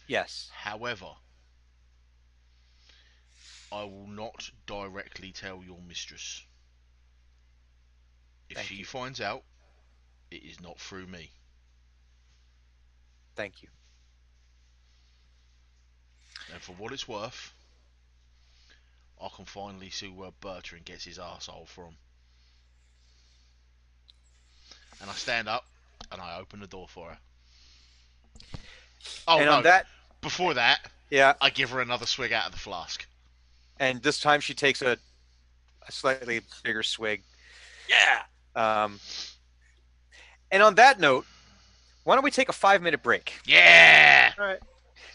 Yes. However, I will not directly tell your mistress. If she finds out, it is not through me. Thank you. And for what it's worth, I can finally see where Bertrand gets his arsehole from. And I stand up and I open the door for her. Oh, and no. on that, Before that, yeah, I give her another swig out of the flask. And this time she takes a slightly bigger swig. Yeah. And on that note, why don't we take a 5-minute break? Yeah! All right.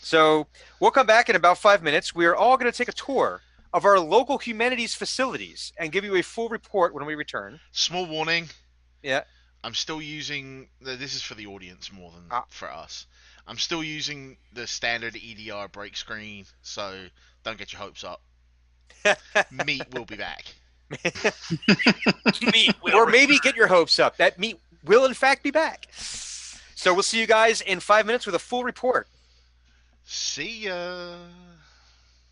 So we'll come back in about 5 minutes. We are all going to take a tour of our local humanities facilities and give you a full report when we return. Small warning. Yeah. I'm still using... This is for the audience more than for us. I'm still using the standard EDR break screen, so don't get your hopes up. Meat will be back. Meat will or maybe return. get your hopes up. That meat will, in fact, be back. So we'll see you guys in 5 minutes with a full report. See ya.